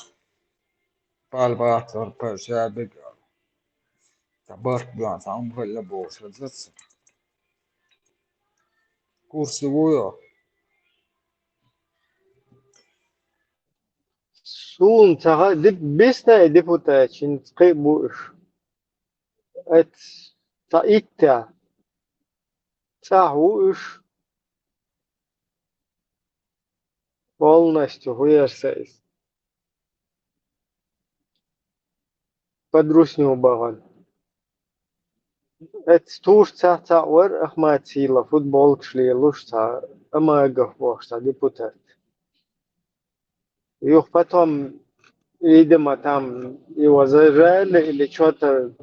بالباتر برشابق تعبرت بيان سعم خلى بوش رزس كورسي ويا Сун бесная депутат, чин скайбуш. Это Та итте. Цахуш полностью хуерсейс. Подрусню баган. Et stúr ta or ach ma tíla futbol slí lusta ama gahbosta депутат. Юх потом, видимо, там его зажали или что-то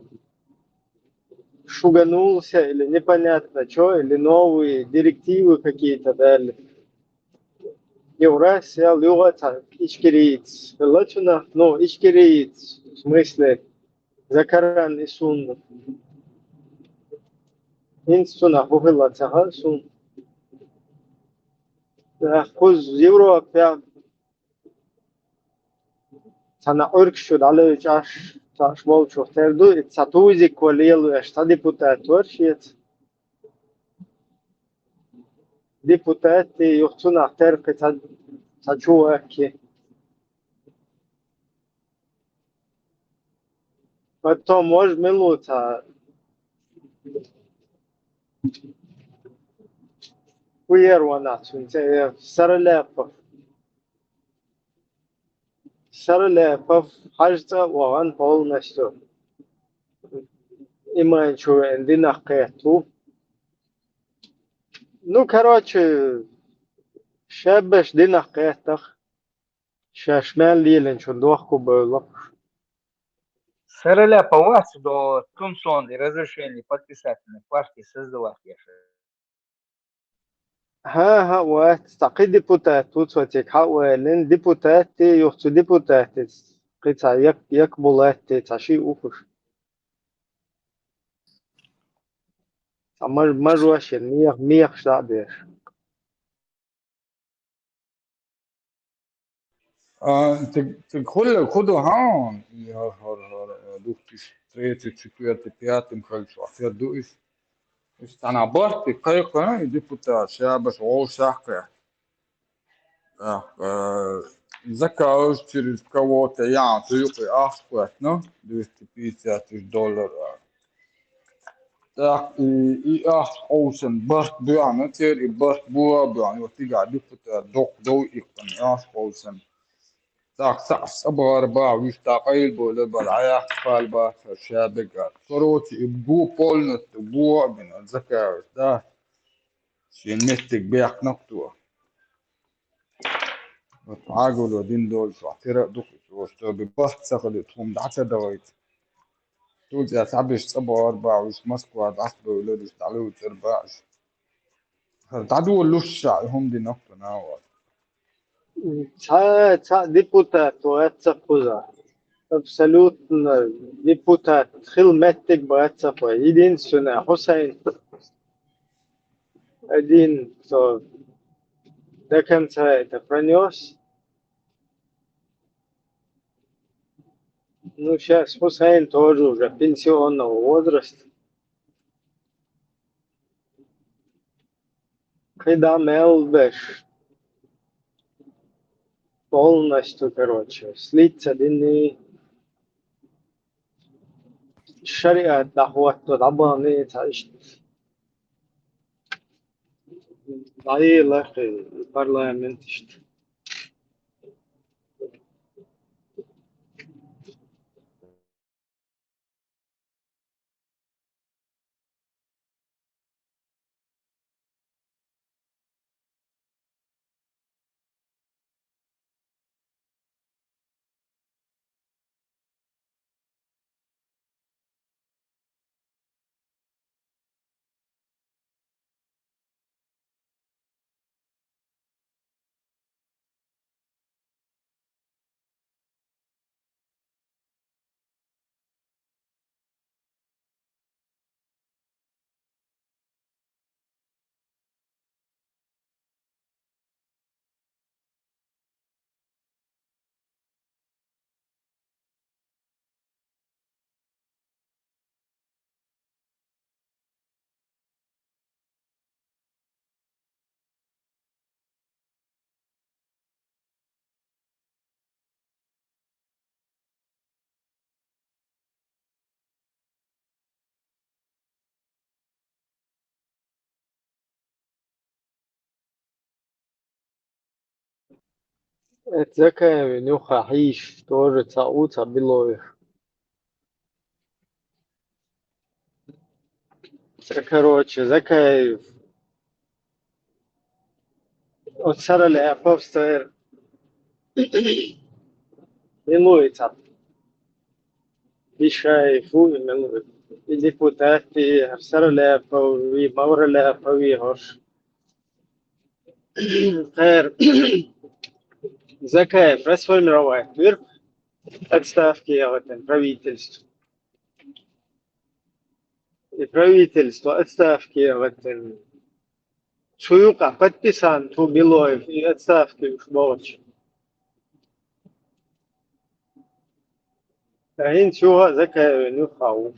шуганулся, или непонятно что, или новые директивы какие-то дали. Евразия, льюата, ичкериц. Лачуна, ну, ичкериц, в смысле, закаран и сун. Инстуна, бухила цага сун. Хуз Европа, sana ırk şu dalı çaş bol çok terdu satuzi koliyelu eşta deputat var şiyet deputat yoksun ahter ki saçu ki потом мож минута уервана сунце саралепов хажта ваган полностью иман что эндина кэту ну короче шабаш дина кэтах шашман лилен что дохку было. СРЛ по вас до Тунсон и разрешение подписательной партии создавать я. ها وتعقيد ديبوتات توتوتيك حوالين ديبوتات يختو ديبوتات قطع يقبلات تعشي أوفش مر واشن ميخ شعبير خذوا هون يا دوختي تريتي تشكيرتي بياتي مخلص وعطير دوئس استانا بارتي قيقنا ديبوتا شابس غو شاقة زكاوز تشيرز كووتا يان تيوقي أخوات نو دوستي بيسا $10 tak i ocean bart buan ter I bart bua buan yo tiga dipota dok do ikon ocean tak sas abar ba wista qail bol bal aya fal ba shabiga sorot ibgu polnot bua bin zakar da شينتك بيك نقطة وتعاقلوا دين دول شو اعتراء دقش وشتو ببحث سخلتهم دعسة دويت تقول يا تعبش صبوا أربعة وش مسكوا عصبوا ولادش تعلوا تربعش تعدوا اللوش هم دي نقطة ناوى تا ديبوتات واتسابوزا абсолютно депутат хилметтик баатсапа единственное Хусейн один кто до конца это пронес. Ну, сейчас Хусейн тоже уже пенсионного возраста. Когда Мелбеш полностью, короче, слиться дни шариат дахват рабаны تعيش ضعيلة في البرلمان Закаев, Нюха, Хиш, тоже Цауца, Белоев. Короче, Закаев. От Сараля, Повстер. Милуется. Ишаев, Уи, Милует. И депутаты, Сараля, Пауи, Маураля, Пауи, Хош. Хэр. Закаев, расформировать мир. Отставки от правительства. И правительство отставки от Шуюка подписан ту Белоев и отставки уж молча. А ничего, Закаева не хау.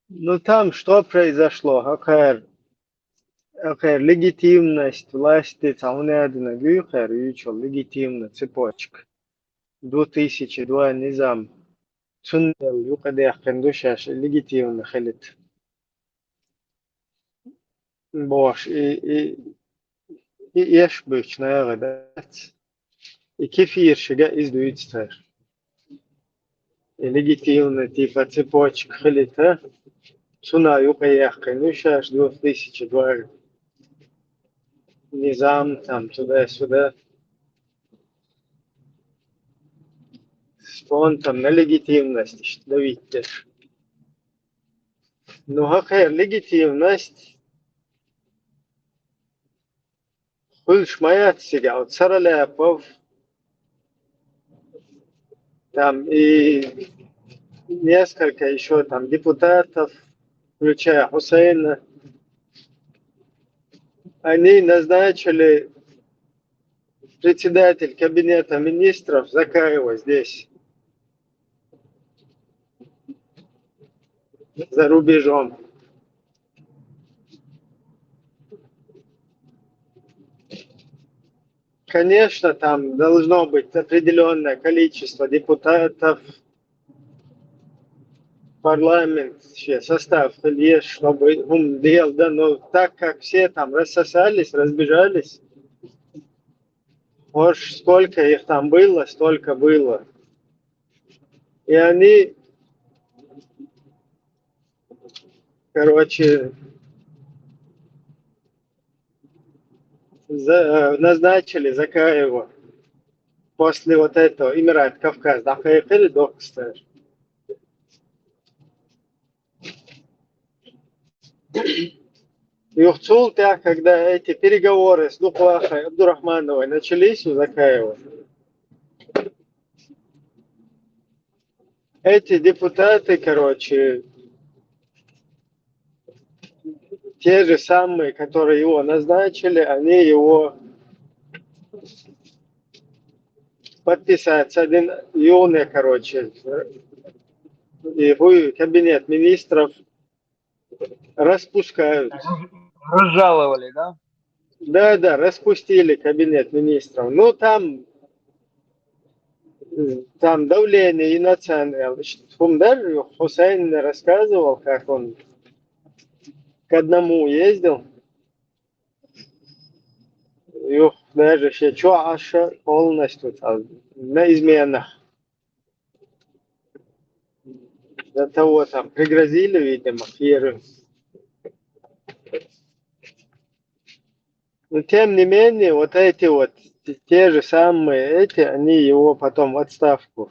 Ну там что произошло? Какая легитимность власти Цаунядина Гюхер и легитимна цепочка. 2002 низам. Суннел юкадех кендушаш легитимно хелит. Бош и ешбыч наягадать. И кефир шига издуется. И легитимно типа цепочка хелита. Суна юкадех кендушаш 2002 низам там туда-сюда. Он там на легитимность давите. Ну какая легитимность? Кульш маят себя от Сараляпов. Там и несколько еще там депутатов, включая Хусейна. Они назначили председатель кабинета министров Закаева здесь, за рубежом. Конечно, там должно быть определенное количество депутатов, парламент, состав есть, чтобы ум дел, да, но так как все там рассосались, разбежались, может, сколько их там было, столько было. И они, короче, назначили Закаева после вот этого Эмират Кавказ. Дахаехали докстер. И в Цулте, когда эти переговоры с Духлахой Абдурахмановой начались у Закаева, эти депутаты, короче, те же самые, которые его назначили, они его подписать один юный, короче, и кабинет министров распускают. Разжаловали, да? Да, распустили кабинет министров. Ну, там давление и национальное. Хумдар Хусейн рассказывал, как он к одному ездил. И даже еще Аша полностью на изменах. До того там пригрозили, видимо, фиры. Но тем не менее, вот эти вот, те же самые эти, они его потом в отставку,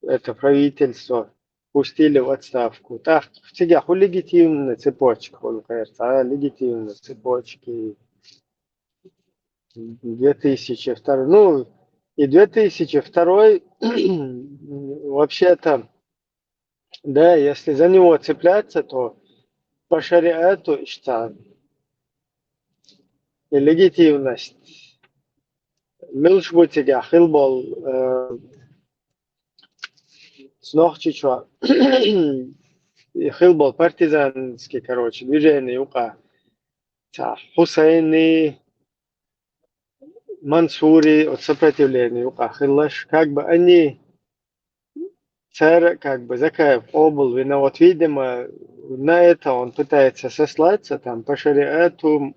это правительство, пустили в отставку. Так, всегда легитимная цепочка, он кажется, легитимные цепочки. 2002, ну, и 2002 вообще-то, да, если за него цепляться, то по шариату что легитимность милшбутига хилбол снохчичва хилбол партизанский, короче, движение ука Хусейни, Мансури от сопротивления ука хиллаш, как бы они царь, как бы Закаев обл, но вот видимо на это он пытается сослаться там по шариату.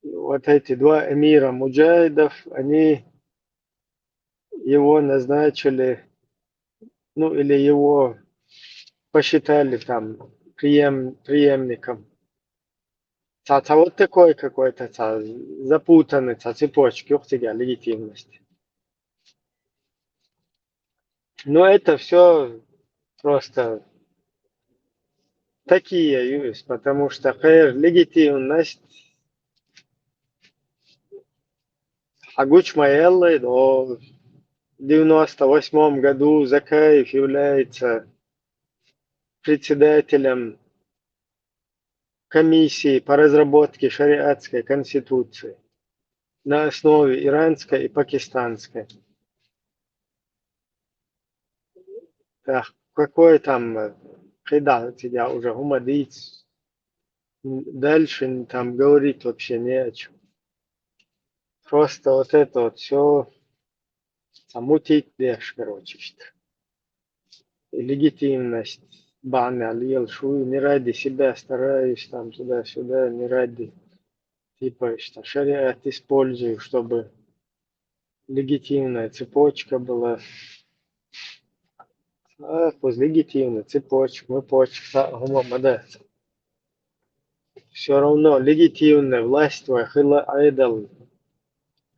Вот эти два эмира муджахидов, они его назначили, ну или его посчитали там преемником. Вот такой какой-то запутанный цепочки ух тебя легитимности. Но это все просто такие юris, потому что легитимность Агуч Маэллы до 98 году Закаев является председателем комиссии по разработке шариатской конституции на основе иранской и пакистанской. Так, какой там когда тебя уже умодить, дальше там говорить вообще не о чем. Просто вот это вот все замутить дешь, короче, что. И легитимность баня лил шую, не ради себя стараюсь там туда-сюда, не ради типа что шариат использую, чтобы легитимная цепочка была. Легитимная цепочка, мы почка, да. Все равно легитимная власть твоя, хила айдал.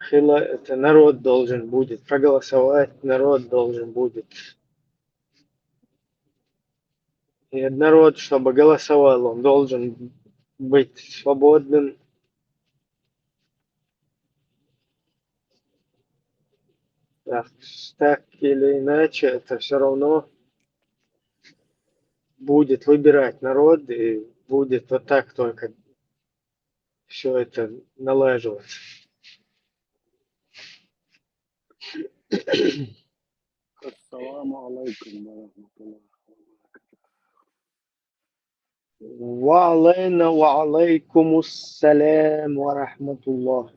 Хила это народ должен будет проголосовать, народ должен будет. И народ, чтобы голосовал, он должен быть свободным. Так или иначе, это все равно будет выбирать народ, и будет вот так только все это налаживаться. Ассаламу алейкум ва Ва алейкум ассалям ва рахматуллах.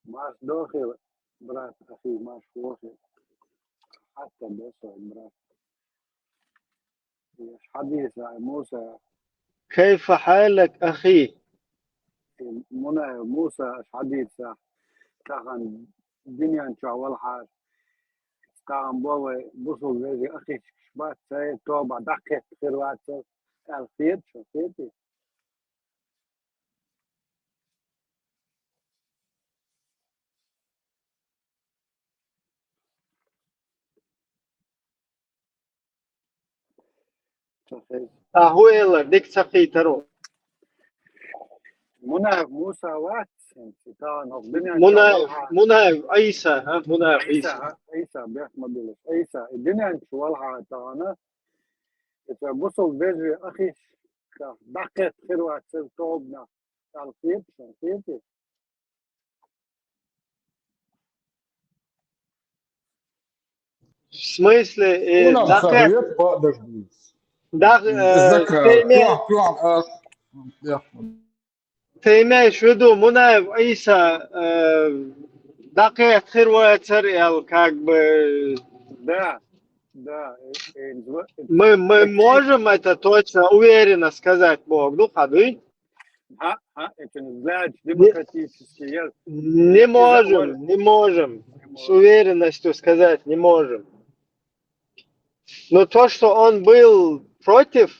Маш дохил, брат, ахи, маш вохил. حتى بيسوع برات حديث موسى كيف حالك أخي؟ منى موسى حديث كان الدنيا أول حاجة كان بوي بوصل زي أخي شبات سي توبة دقيق خيروات الخير شو خيرتي شو خير هو يلا ديك سقي ترو منى موسى وات كان الدنيا منى عيسى ها منى عيسى عيسى بيحمد الله عيسى الدنيا شو حاجة أنا بوصل زي أخي دقيق خيروات توبنا الخير شو خيرتي В смысле, Нам совет подождись. ты имеешь в виду Мунаев Иса дакет хирвацер, как бы Да. мы можем это точно уверенно сказать Богу, хады? Это демократически. Не можем. С уверенностью сказать не можем. Но то, что он был против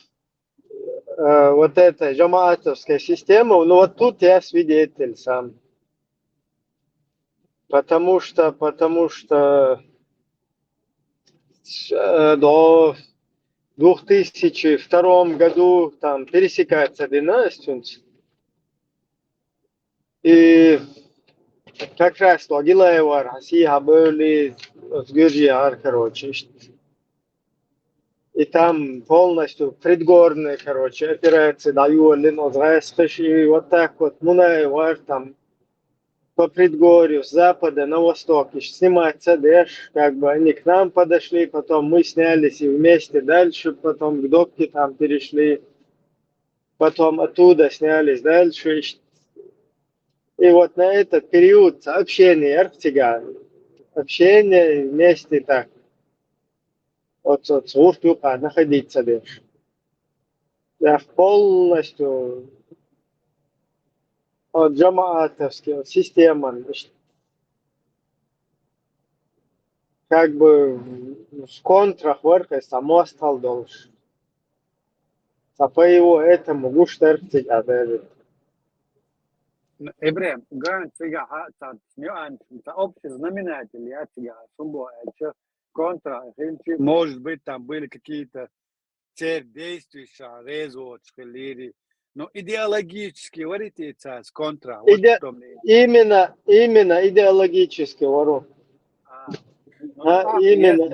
вот этой джамаатовской системы, ну вот тут я свидетель сам. Потому что до 2002 году там пересекается династия. И как раз Логилаева, Россия были Гюрьяр, короче. И там полностью предгорные, короче, операции дают, и вот так вот, Мунаевар там по предгорью с запада на восток, и снимать ЦДШ, как бы они к нам подошли, потом мы снялись и вместе дальше, потом к Допке там перешли, потом оттуда снялись дальше. И вот на этот период общения Арктига, общение вместе так, вот службу находиться дальше. Я полностью от джамаатовских система, как бы в контрах варка самостал должен. А по его этому гуштертик адерит. Ибрем, ган цыга нюанс, общий знаменатель, я цыга, сумбо, контра, может быть, там были какие-то цель действующие, резочки, лири, но идеологически, говорите, с контра, вот в том ли. Именно идеологически вору. Есть Именно.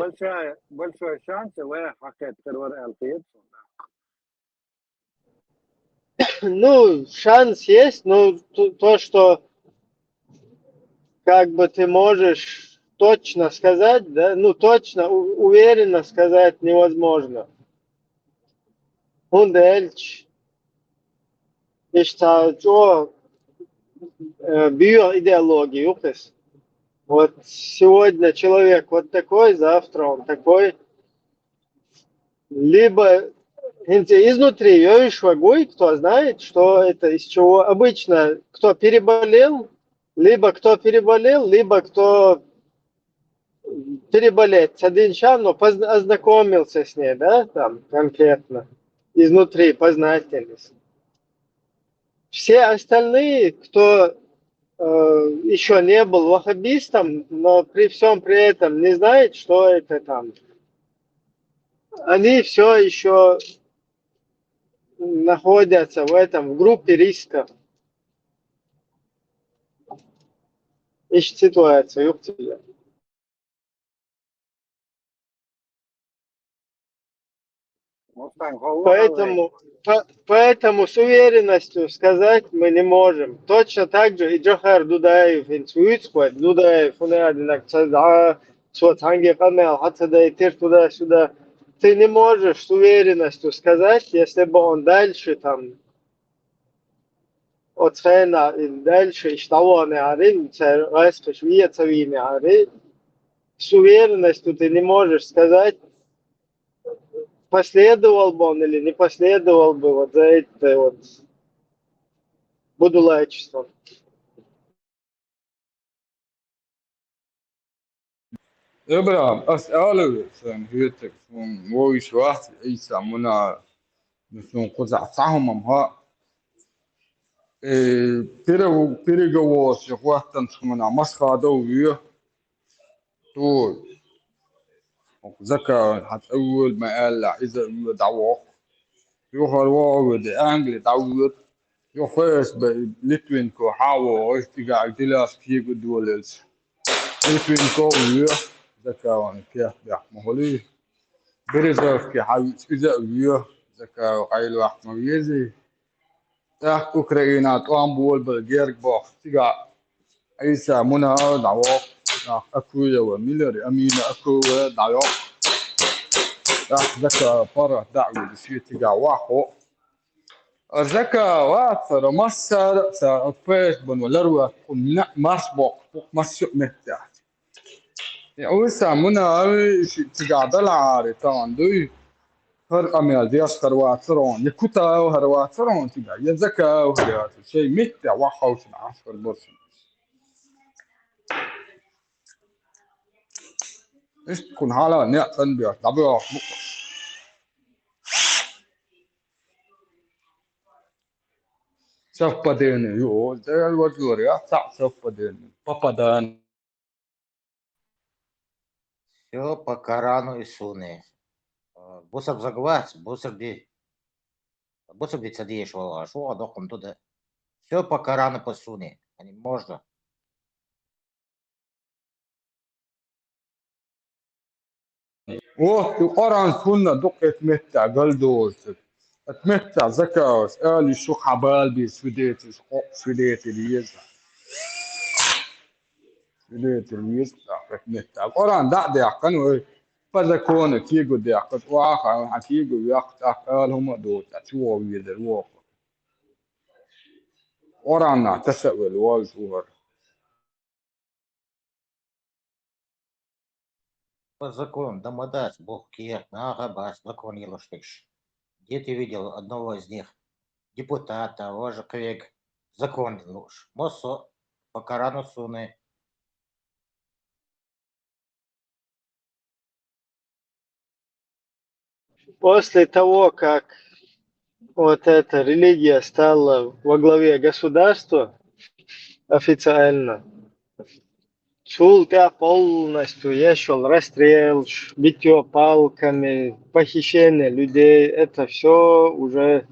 большой шанс, вы хакет террор ЛТС. Ну, шанс есть, но то, что как бы ты можешь точно сказать, да, ну точно, уверенно сказать невозможно. Хундельч, что биоидеология, юхес. Вот сегодня человек вот такой, завтра он такой. Либо изнутри Йоишвагой, кто знает, что это из чего обычно, кто переболел, либо кто переболеть один час, но ознакомился с ней, да, там конкретно, изнутри познательность. Все остальные, кто еще не был ваххабистом, но при всем при этом не знает, что это там, они все еще находятся в группе риска. Ищет ситуацию, ёптиля. Поэтому с уверенностью сказать мы не можем. Точно так же и Джохар Дудаев, интуитское, Дудаев, туда-сюда. Ты не можешь с уверенностью сказать, если бы он дальше там от Хена и дальше иштало не арин, с уверенностью ты не можешь сказать, последовал бы он или не последовал бы вот за это вот будулайчество. Ибрahim, أسأله sen hyötyk sun vois vahti isa muna sun kuza sahum ha tira was je wahtan muna maskhado wiyo to zaka hat أول ما قال إذا دعوة يوهر واو ده أنجل دعوة يوهرس بلتوين كو حاو اشتغا اجتلاس كي قدولز لتوين كو ويو zaka wan kia ya moholi بريزوف كي حاول إذا وياه ذكا وقايل واحد مبيزي تاح أوكرانيا توامبول بالجيرك بوخ تيجا عيسى منا دعوة أكوية وميلر أمينة أكوية دعوة تاح ذكا فرة دعوة بشي تيجا واحو ذكا واثر مصر سأفيش بن ولروة كن ماس بوك ماس متى عيسى منا تيجا دلعاري طبعا دوي هر أميال دياس هرواترون يكوتا هرواترون تبع يزكا وهيات شيء متى وحوش العصر برسم إيش تكون حالة نيأتن بيا دبوا شوف بديني يو ده الوجور يا صح شوف بديني بابا دان Все по Корану и Суне. Бусар заглас, бусар ди цадиеш вала, шо адоком туда. Все по Корану по Суне, а не можно. وقران سنة دقة متى قلدوس اتمتع زكاوس قال شو حبال بي سوديتي ليزا سوديتي ليزا اتمتع قران دع قنو فذكون كيجو دعقت واخا حكيجو يقت قال هم دوت اتوا ويدر ووق قران تسأل والزور По закону Дамадас, Бог Киев, Нагабас, закон Елуштыш. Где ты видел одного из них? Депутата, уже квек, закон луж. Мосо, по Корану суны. После того, как вот эта религия стала во главе государства официально, Чулка полностью ешал расстрел, битье палками, похищение людей. Это все уже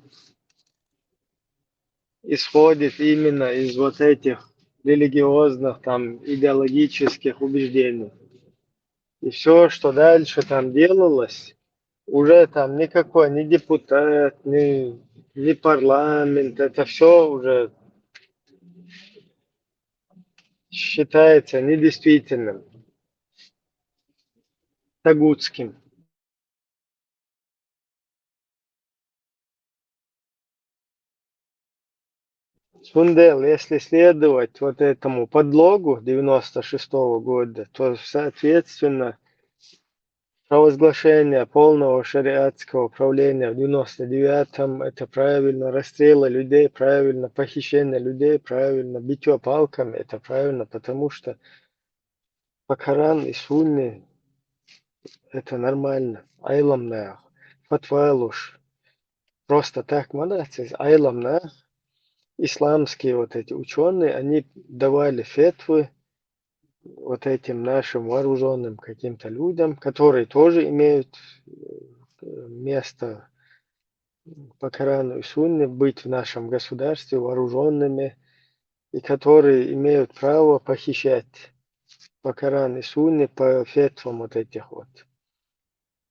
исходит именно из вот этих религиозных, там, идеологических убеждений. И все, что дальше там делалось, уже там никакой ни депутат, ни парламент, это все уже считается недействительным, тагутским. Сундел, если следовать вот этому подлогу 96-го года, то, соответственно, провозглашение полного шариатского правления в 99-м, это правильно, расстрелы людей правильно, похищение людей правильно, битье палками, это правильно, потому что по Коран и Сунне это нормально. Айламнах, фатвалуш, просто так молодцы, айламнах. Исламские вот эти ученые, они давали фетвы вот этим нашим вооруженным каким-то людям, которые тоже имеют место по Корану и Сунне быть в нашем государстве вооруженными, и которые имеют право похищать по Корану и Сунне, по фетвам вот этих вот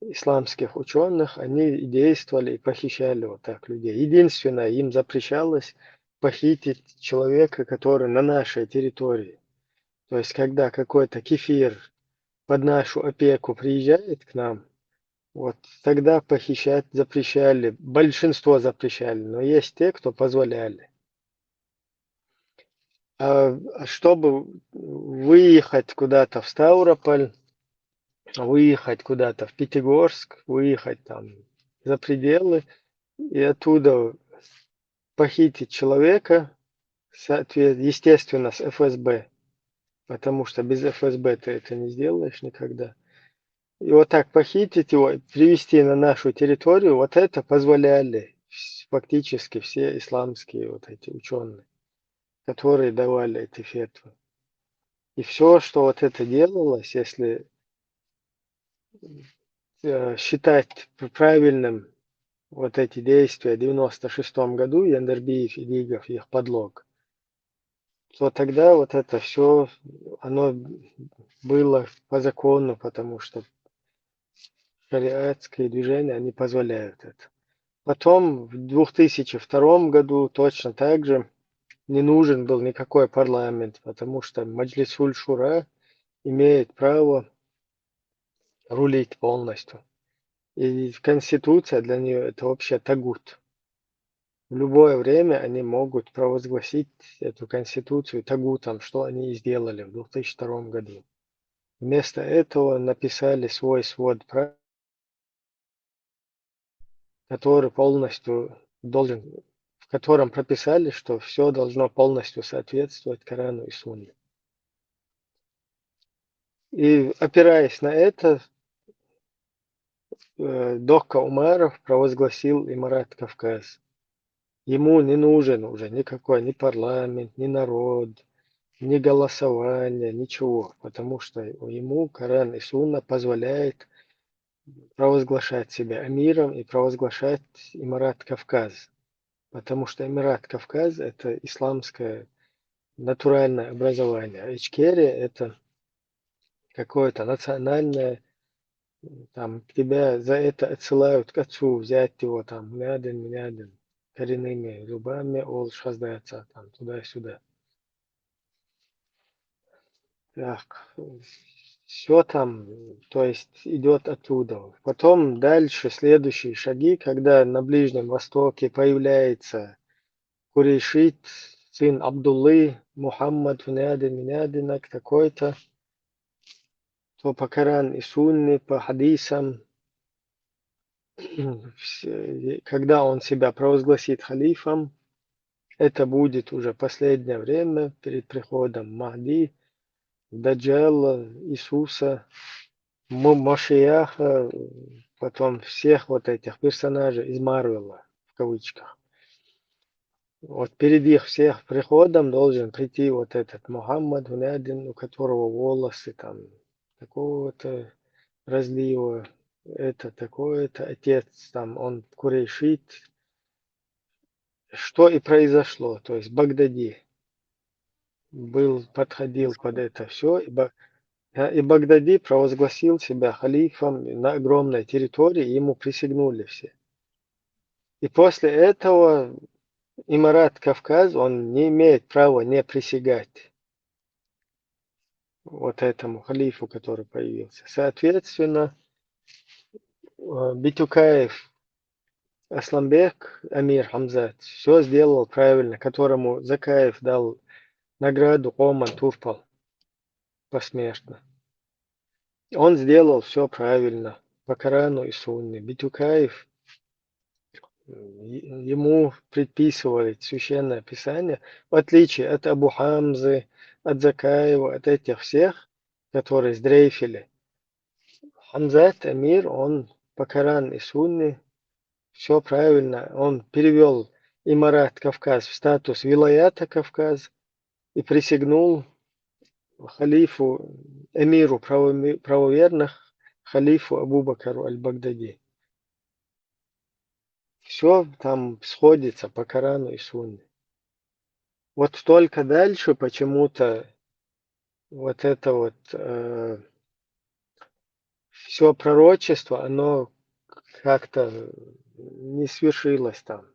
исламских ученых, они действовали и похищали вот так людей. Единственное, им запрещалось похитить человека, который на нашей территории. То есть, когда какой-то кефир под нашу опеку приезжает к нам, вот тогда похищать запрещали. Большинство запрещали, но есть те, кто позволяли. А чтобы выехать куда-то в Ставрополь, выехать куда-то в Пятигорск, выехать там за пределы и оттуда похитить человека, естественно, с ФСБ, потому что без ФСБ ты это не сделаешь никогда. И вот так похитить его, привести на нашу территорию, вот это позволяли фактически все исламские вот эти ученые, которые давали эти фетвы. И все, что вот это делалось, если считать правильным вот эти действия в 96-м году, Яндербиев и Дигов, их подлог, то тогда вот это все, оно было по закону, потому что шариатские движения, они позволяют это. Потом в 2002 году точно так же не нужен был никакой парламент, потому что Маджлисуль Шура имеет право рулить полностью. И Конституция для нее это вообще тагут. В любое время они могут провозгласить эту Конституцию тагутом, что они и сделали в 2002 году. Вместо этого написали свой свод правил, который полностью должен, в котором прописали, что все должно полностью соответствовать Корану и Сунне. И опираясь на это, Дохка Умаров провозгласил Имарат Кавказ. Ему не нужен уже никакой ни парламент, ни народ, ни голосование, ничего, потому что ему Коран и Сунна позволяет провозглашать себя эмиром и провозглашать Имарат Кавказ. Потому что Эмират Кавказ – это исламское натуральное образование, а Ичкерия – это какое-то национальное там тебя за это отсылают к отцу, взять его там, мяден, коренными зубами, ол шаздается там, туда-сюда. Так, все там, то есть идет оттуда. Потом дальше следующие шаги, когда на Ближнем Востоке появляется Курейшит, сын Абдуллы, Мухаммад Минядинак такой-то, то по Коран и Сунне, по хадисам, когда он себя провозгласит халифом, это будет уже последнее время перед приходом Махди, Даджала, Иисуса, Машияха, потом всех вот этих персонажей из Марвела, в кавычках. Вот перед их всех приходом должен прийти вот этот Мухаммад Гунядин, у которого волосы там такого-то разлива, это такое-то, отец там, он курейшит. Что и произошло, то есть Багдади подходил под это все, и Багдади провозгласил себя халифом на огромной территории, ему присягнули все. И после этого Имарат Кавказ, он не имеет права не присягать вот этому халифу, который появился. Соответственно, Битюкаев Асламбек, Амир Хамзат, все сделал правильно, которому Закаев дал награду Оман Турпал посмертно. Он сделал все правильно, по Корану и Сунне. Битюкаев, ему предписывали священное писание, в отличие от Абу Хамзы, от Закаева, от этих всех, которые сдрейфили. Хамзат Амир, он по Корану и Сунне все правильно. Он перевел Имарат Кавказ в статус вилаята Кавказ и присягнул халифу, эмиру правоверных, халифу Абу Бакру аль-Багдади. Все там сходится по Корану и Сунне. Вот только дальше почему-то вот это вот все пророчество, оно как-то не свершилось там.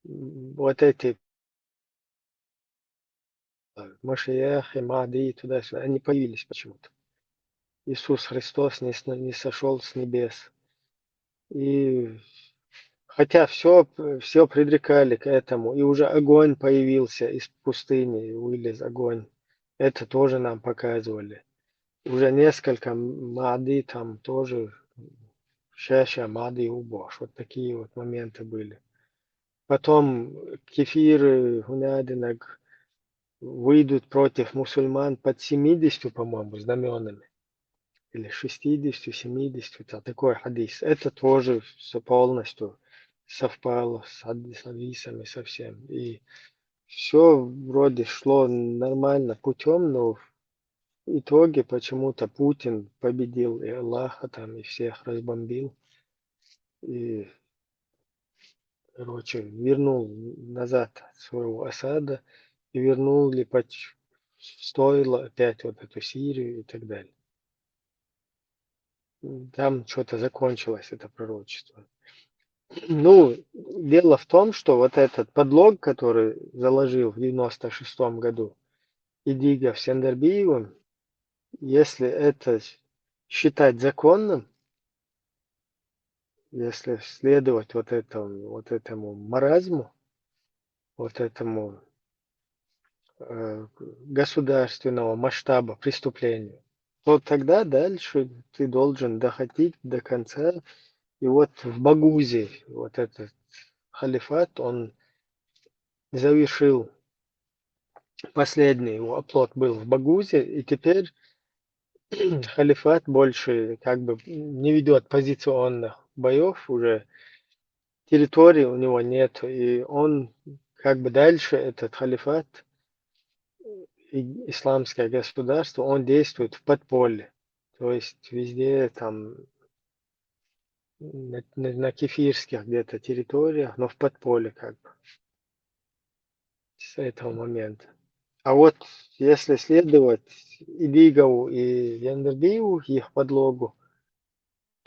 Вот эти Машиях и Махди и туда-сюда, они появились почему-то. Иисус Христос не сошел с небес. И хотя все предрекали к этому, и уже огонь появился из пустыни, вылез огонь. Это тоже нам показывали. Уже несколько Махди там тоже, Шеша, Махди, Убош. Вот такие вот моменты были. Потом кефиры, Гунядинаг выйдут против мусульман под 70, по-моему, знаменами. Или 60, 70, такой хадис. Это тоже все полностью совпало с хадисами совсем. И все вроде шло нормально путем, но в итоге почему-то Путин победил и Аллаха там, и всех разбомбил. И, короче, вернул назад своего Асада и вернул стоило опять вот эту Сирию и так далее. Там что-то закончилось, это пророчество. Ну, дело в том, что вот этот подлог, который заложил в 96-м году Идига с Яндарбиевым, если это считать законным, если следовать вот этому маразму, вот этому государственного масштаба преступлению, то тогда дальше ты должен доходить до конца. И вот в Багузе вот этот халифат, он завершил последний его оплот был в Багузе, и теперь халифат больше как бы не ведет позиционных боев, уже территории у него нет, и он как бы дальше, этот халифат, исламское государство, он действует в подполье. То есть везде там на кефирских где-то территориях, но в подполье как бы с этого момента. А вот если следовать Идигову и Яндарбиеву, их подлогу,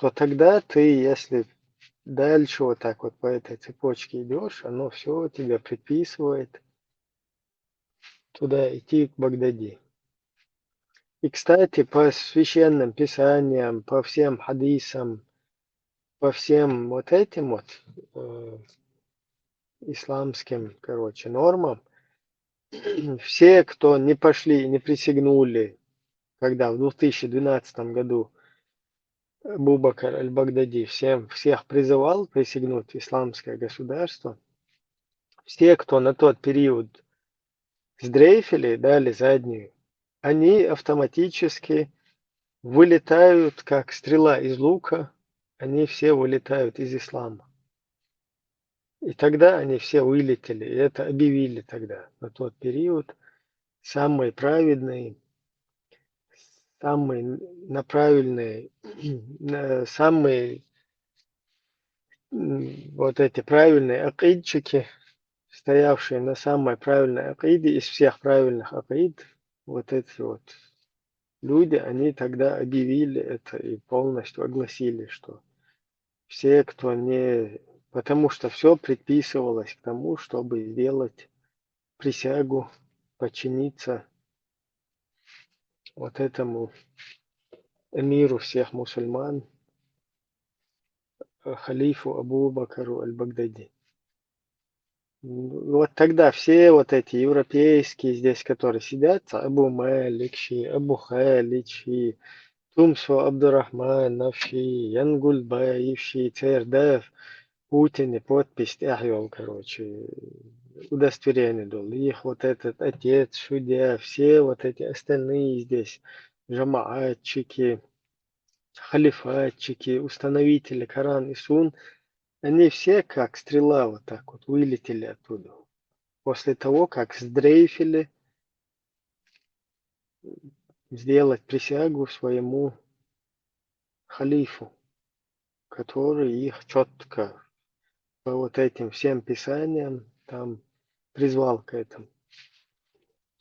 то тогда ты, если дальше вот так вот по этой цепочке идешь, оно все тебе предписывает туда идти к Багдади. И, кстати, по священным писаниям, по всем хадисам, по всем вот этим вот исламским, короче, нормам, все, кто не пошли, не присягнули, когда в 2012 году Абу-Бакр аль-Багдади всех призывал присягнуть в исламское государство, все, кто на тот период сдрейфили, дали заднюю, они автоматически вылетают, как стрела из лука, они все вылетают из ислама. И тогда они все вылетели, и это объявили тогда, на тот период, самый праведный, самый на правильный, самые вот эти правильные акидчики, стоявшие на самой правильной акиде из всех правильных акид, вот эти вот люди, они тогда объявили это и полностью огласили, что все, кто не... Потому что все предписывалось к тому, чтобы сделать присягу, подчиниться вот этому эмиру всех мусульман, халифу Абу Бакру аль-Багдади. Вот тогда все вот эти европейские здесь, которые сидят, Абу Малик, Абу Халид, Тумсо Абдурахманов, Янгульбаев, Цердаев, Путин и подпись тягивал, короче, удостоверение дал. Их вот этот отец, судья, все вот эти остальные здесь, джамаатчики, халифатчики, установители Коран и Сун, они все как стрела вот так вот вылетели оттуда. После того, как сдрейфили сделать присягу своему халифу, который их четко по вот этим всем писаниям там призвал к этому.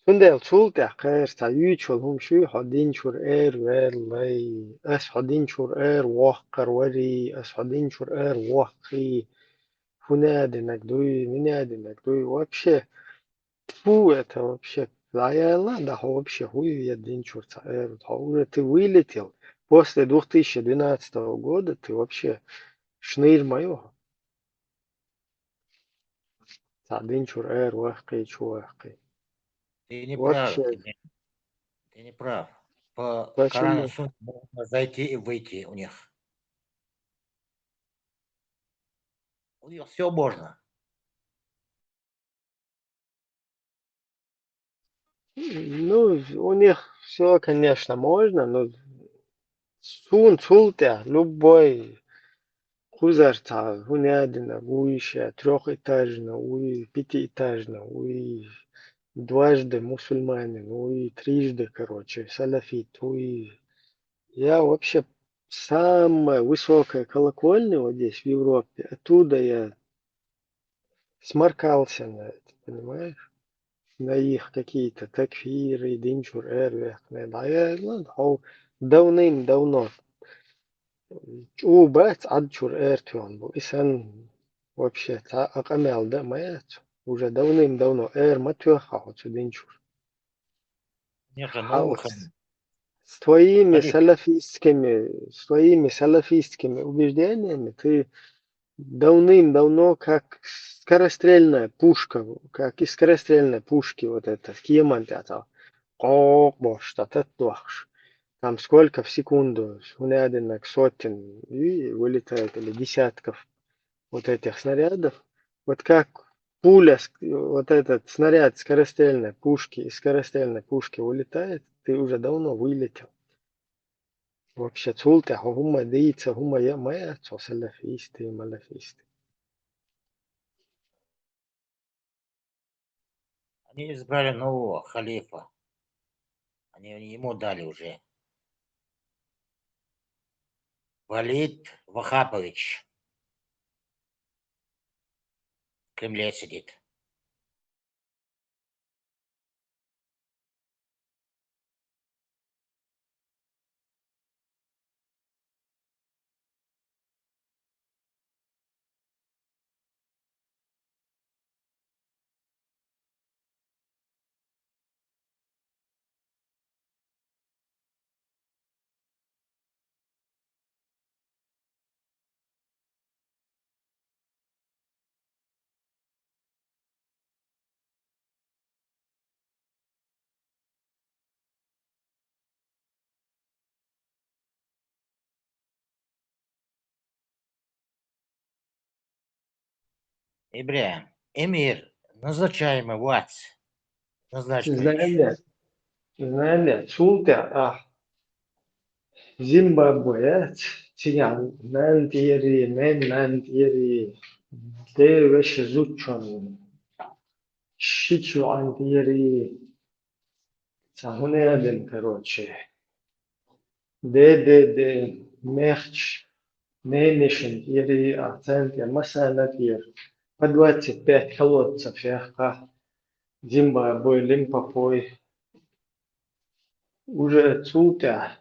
Сундел чултах кайрста ючул хумши хадинчур верлай ас хадинчур вахкар вари ас хадинчур вахи фунадинак дуй минадинак дуй вообще фу это вообще лаяла да вообще хуй ядинчур уже ты вылетел после 2012 года ты вообще шныр моего хадинчур вахи чувахи Ты не прав, вообще ты не прав. По Корану почему? Сунне можно зайти и выйти у них. У них все можно. Ну, у них все, конечно, можно, но султя, любой хузарта, гунядина, уища, трехэтажно, уи, пятиэтажно, уи, дважды мусульманин, уи, трижды, короче, салафит, уи. Я вообще самая высокая колокольня вот здесь, в Европе, оттуда я сморкался на это, понимаешь? На их какие-то такфиры, динчур, эрвехне, да я, ну, давным-давно убрать адчур эртюан был, и сан вообще акамел, да, маят, уже давным-давно эр матюха, вот динчур. У них же А новый вот халиф. Халиф. с твоими салафистскими убеждениями ты давным-давно как скорострельная пушка, как из скорострельной пушки вот это, киемантята. О, боже, это плохо. Там сколько в секунду, снарядинок, сотен, и вылетает, или десятков вот этих снарядов. Вот как пуля, вот этот снаряд скорострельной пушки, из скорострельной пушки вылетает, ты уже давно вылетел. Вообще, цулты, хума дейца, хума я моя, салафисты, малафисты. Они избрали нового халифа. Они ему дали уже. Валид Вахапович в Кремле сидит. Ибрahim, Эмир, назначаемый вац. Назначаешь. Знали, чулта, Zimbabwe, Tian, Nantiri, Nantiri, Devish Zuchon, Shichu Antiri, Sahunadin, короче. De, Merch, Нынешний или акцент я масса тир. По 25 колодцев фиахка. Зимбабве, Лимпопой. Уже цута.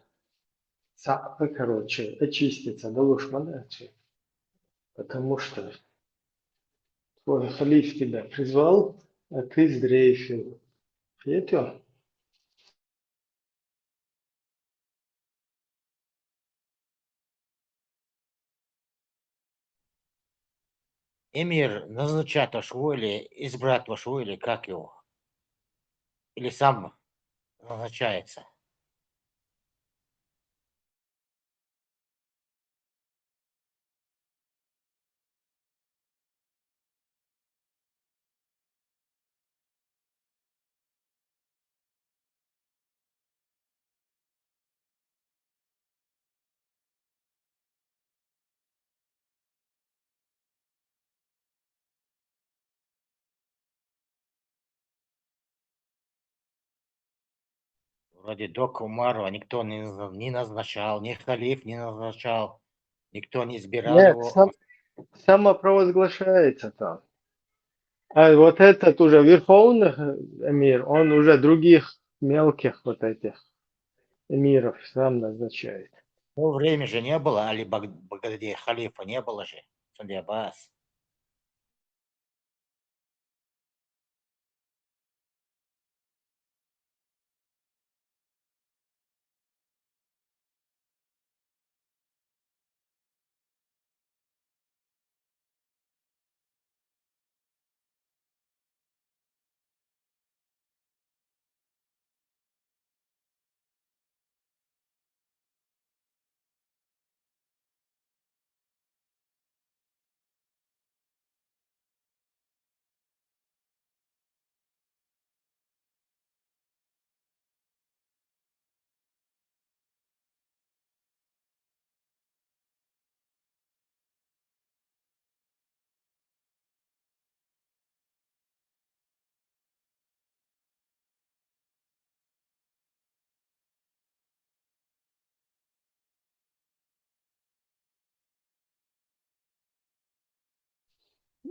Сапа, короче, очиститься до лушманачи. Потому что твой халиф тебя призвал, а ты сдрейфил. Это Эмир, назначат Ашвили, избрать Ашвили, как его? Или сам назначается? Вроде до Умарова никто не назначал, ни халиф не назначал, никто не избирал нет, его. самопровозглашается там. А вот этот уже верховный эмир, он уже других мелких вот этих эмиров сам назначает. Ну, время же не было, Али Багдади, халифа не было же. Санди Аббас.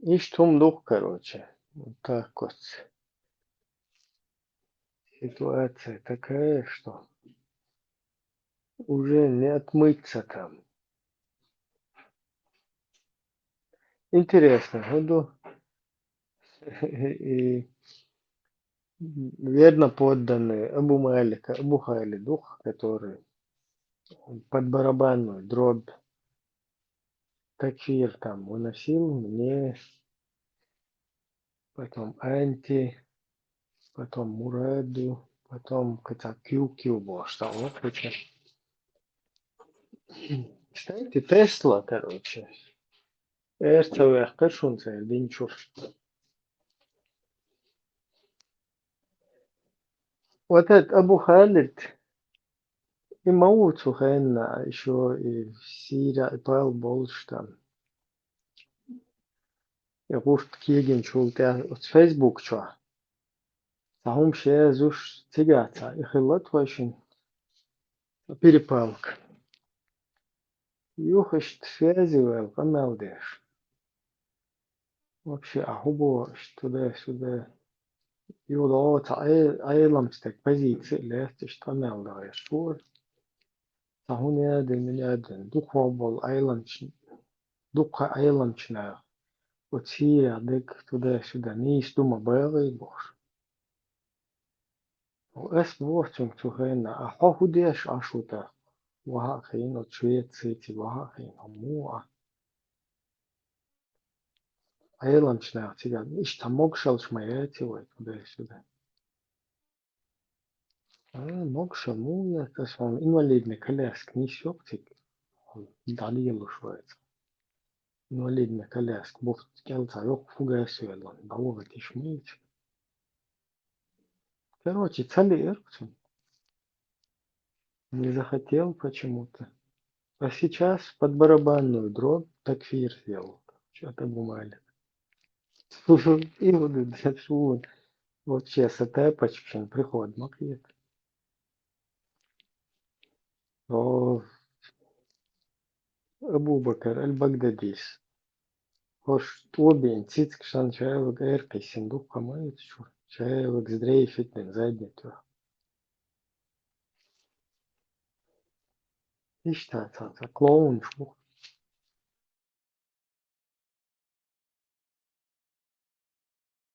Ишь дух, короче. Вот так вот. Ситуация такая, что уже не отмыться там. Интересно, буду и верно подданные Абу Малика, Абу Халидух, который под барабанную дробь такфир там выносил, мне потом анти, потом Мураду, потом какая-то Кью было, что вот это. Кстати, Тесла, короче, РЦВ, кашунца, динчур. Вот этот Абу Халид, и Мауцу Хэнна, еще и Сирия, и Павел Болш там. Я гушт киеген чултя от Facebook чо. Сахум ше зуш тигата. И хилат вашин перепалка. Юхаш связи вел, каналдеш. Вообще, ахубо туда-сюда. Юло айламстек позиции лестиш каналдеш. Шур. Сахун яден. Духвабол айланч. Духа айланчна. Вот Сирия, дек туда-сюда. Ниш дума бэлэй бош. Es vortung zu hena a hohudesh ashuta wahakin o tsvetsiti wahakin o mua ailanchna tiga ishtamogshal shmayeti way today сюда. Могшал муя это он инвалидный коляск несет тик далилу швец. инвалидная коляска. Буфт келца yok фугасует он. Бауга тишмеч. Короче, цалер. Не захотел почему-то. А сейчас под барабанную дробь такфир сделал. Что-то бумали. И вот вообще с этой приход макет. О, Абу Бакр аль-Багдадис. Хош тобин цицк шан чаевик эркай синдук камает чу. Чаевик здрейфит den задниту. İşte klon